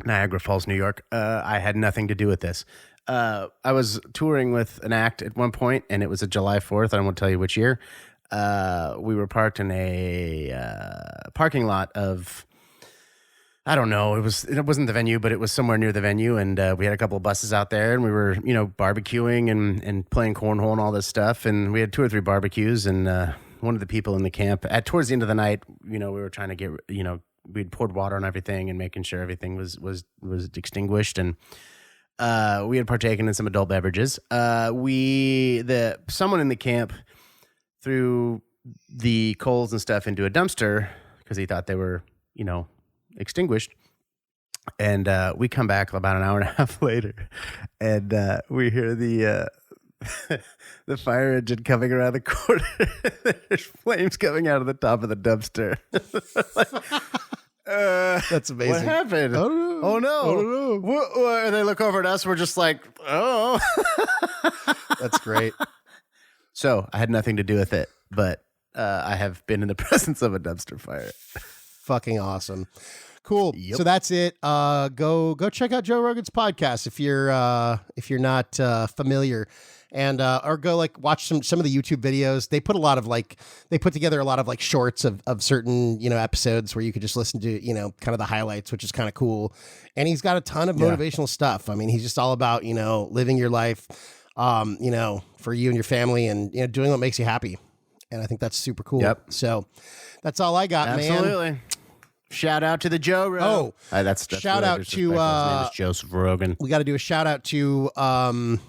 Niagara Falls, New York, I had nothing to do with this. I was touring with an act at one point, and it was a July 4th. I won't tell you which year. We were parked in a parking lot of, I don't know. It wasn't the venue, but it was somewhere near the venue, and we had a couple of buses out there, and we were barbecuing and playing cornhole and all this stuff, and we had 2 or 3 barbecues, and one of the people in the camp towards the end of the night, we were trying to get we'd poured water on everything and making sure everything was extinguished, and we had partaken in some adult beverages. Someone in the camp threw the coals and stuff into a dumpster because he thought they were extinguished, and we come back about an hour and a half later, and we hear the the fire engine coming around the corner. There's flames coming out of the top of the dumpster. That's amazing. What happened? Oh no. And they look over at us. We're just like, oh. That's great. So I had nothing to do with it, but I have been in the presence of a dumpster fire. Fucking awesome. Cool. Yep. So that's it. Go check out Joe Rogan's podcast if you're not familiar. And or go watch some of the YouTube videos. They put together a lot of shorts of certain episodes where you could just listen to kind of the highlights, which is kind of cool. And he's got a ton of motivational stuff. I mean, he's just all about living your life, for you and your family, and doing what makes you happy. And I think that's super cool. Yep. So that's all I got, man. Absolutely. Shout out to the Joe Rogan. Oh, that's shout out to his name is Joseph Rogan. We got to do a shout out to our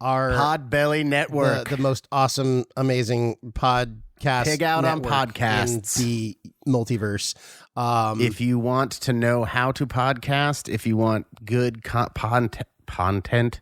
Podbelly Network, the most awesome, amazing podcast. Pig out on podcasts in the multiverse. If you want to know how to podcast, if you want good content,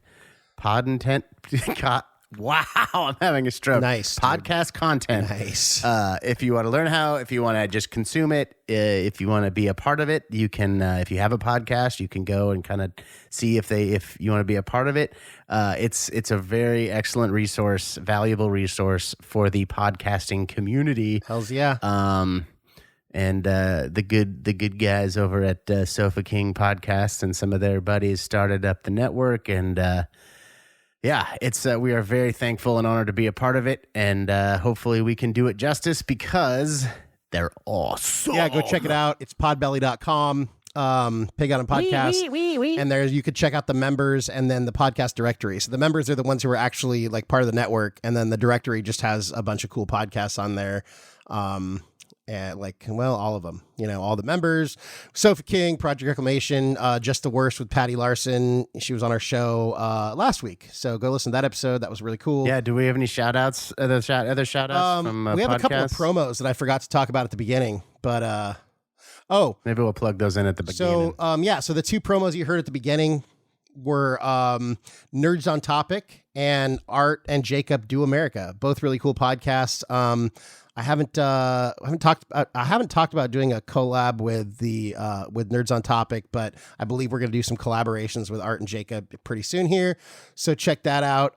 wow, I'm having a stroke. Nice, podcast content. Nice. If you want to learn how, if you want to just consume it, if you want to be a part of it, you can. If you have a podcast, you can go and kind of see if you want to be a part of it. It's a very excellent resource, valuable resource for the podcasting community. Hells yeah. And the good guys over at Sofa King Podcast and some of their buddies started up the network, and yeah, it's we are very thankful and honored to be a part of it, and hopefully we can do it justice because they're awesome. Yeah, go check it out. It's podbelly.com. Pig Out on Podcast. And there you could check out the members and then the podcast directory. So the members are the ones who are actually part of the network, and then the directory just has a bunch of cool podcasts on there. And all of them, all the members, Sofa King, Project Reclamation, Just the Worst with Patty Larson. She was on our show last week. So go listen to that episode. That was really cool. Yeah. Do we have any shout outs? Other shout outs from we have podcasts? A couple of promos that I forgot to talk about at the beginning, but maybe we'll plug those in at the beginning. So so the 2 promos you heard at the beginning were Nerds on Topic and Art and Jacob Do America. Both really cool podcasts. I haven't talked about doing a collab with Nerds on Topic, but I believe we're going to do some collaborations with Art and Jacob pretty soon here. So check that out.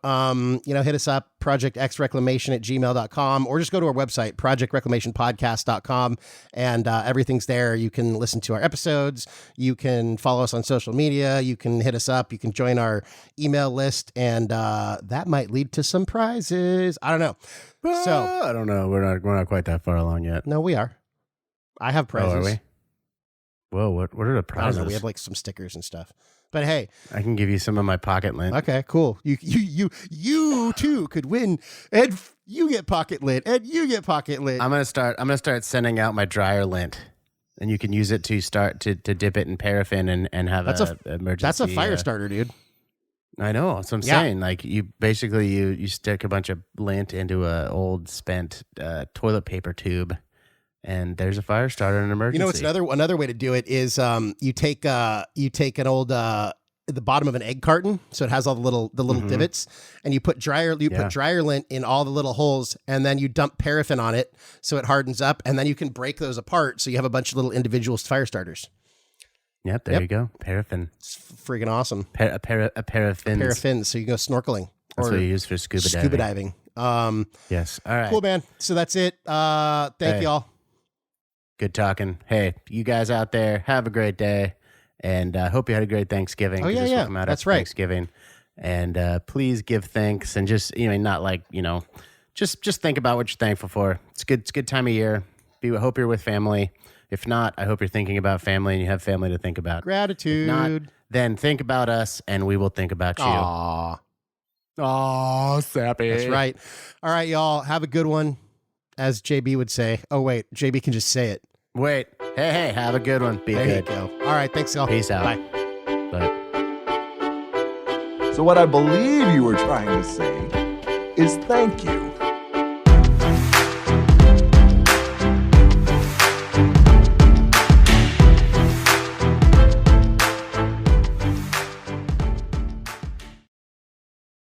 Hit us up, projectxreclamation@gmail.com, or just go to our website, projectreclamationpodcast.com, and everything's there. You can listen to our episodes. You can follow us on social media. You can hit us up. You can join our email list, and that might lead to some prizes. I don't know. So I don't know. We're not quite that far along yet. No, we are. I have prizes. Oh, are we? Whoa, what are the I prizes? don't know. We have like some stickers and stuff. But hey, I can give you some of my pocket lint. okay, cool. You too could win, and you get pocket lint, and you get pocket lint. I'm gonna start sending out my dryer lint, and you can use it to start to dip it in paraffin and have That's a emergency. That's a fire starter, dude. I know. That's what I'm saying. Like you basically you stick a bunch of lint into a old spent toilet paper tube, and there's a fire starter in an emergency. You know, it's another way to do it is you take an old the bottom of an egg carton, so it has all the little divots, and you put dryer lint in all the little holes, and then you dump paraffin on it so it hardens up, and then you can break those apart so you have a bunch of little individual fire starters. Yep, there you go. Paraffin. It's freaking awesome. A pair of fins. Pair of fins, so you can go snorkeling. That's what you use for scuba diving. Yes. All right. Cool, man. So that's it. Thank y'all. Good talking. Hey, you guys out there, have a great day, and hope you had a great Thanksgiving. Oh, yeah. That's right. Thanksgiving. And please give thanks, and just, not like, just think about what you're thankful for. It's a good time of year. Hope you're with family. If not, I hope you're thinking about family and you have family to think about. Gratitude. If not, then think about us and we will think about you. Aw, sappy. That's right. All right, y'all. Have a good one, as JB would say. Oh, wait. JB can just say it. Wait. Hey, have a good one. Be there good. You go. All right. Thanks, y'all. Peace out. Bye. Bye. So what I believe you were trying to say is thank you.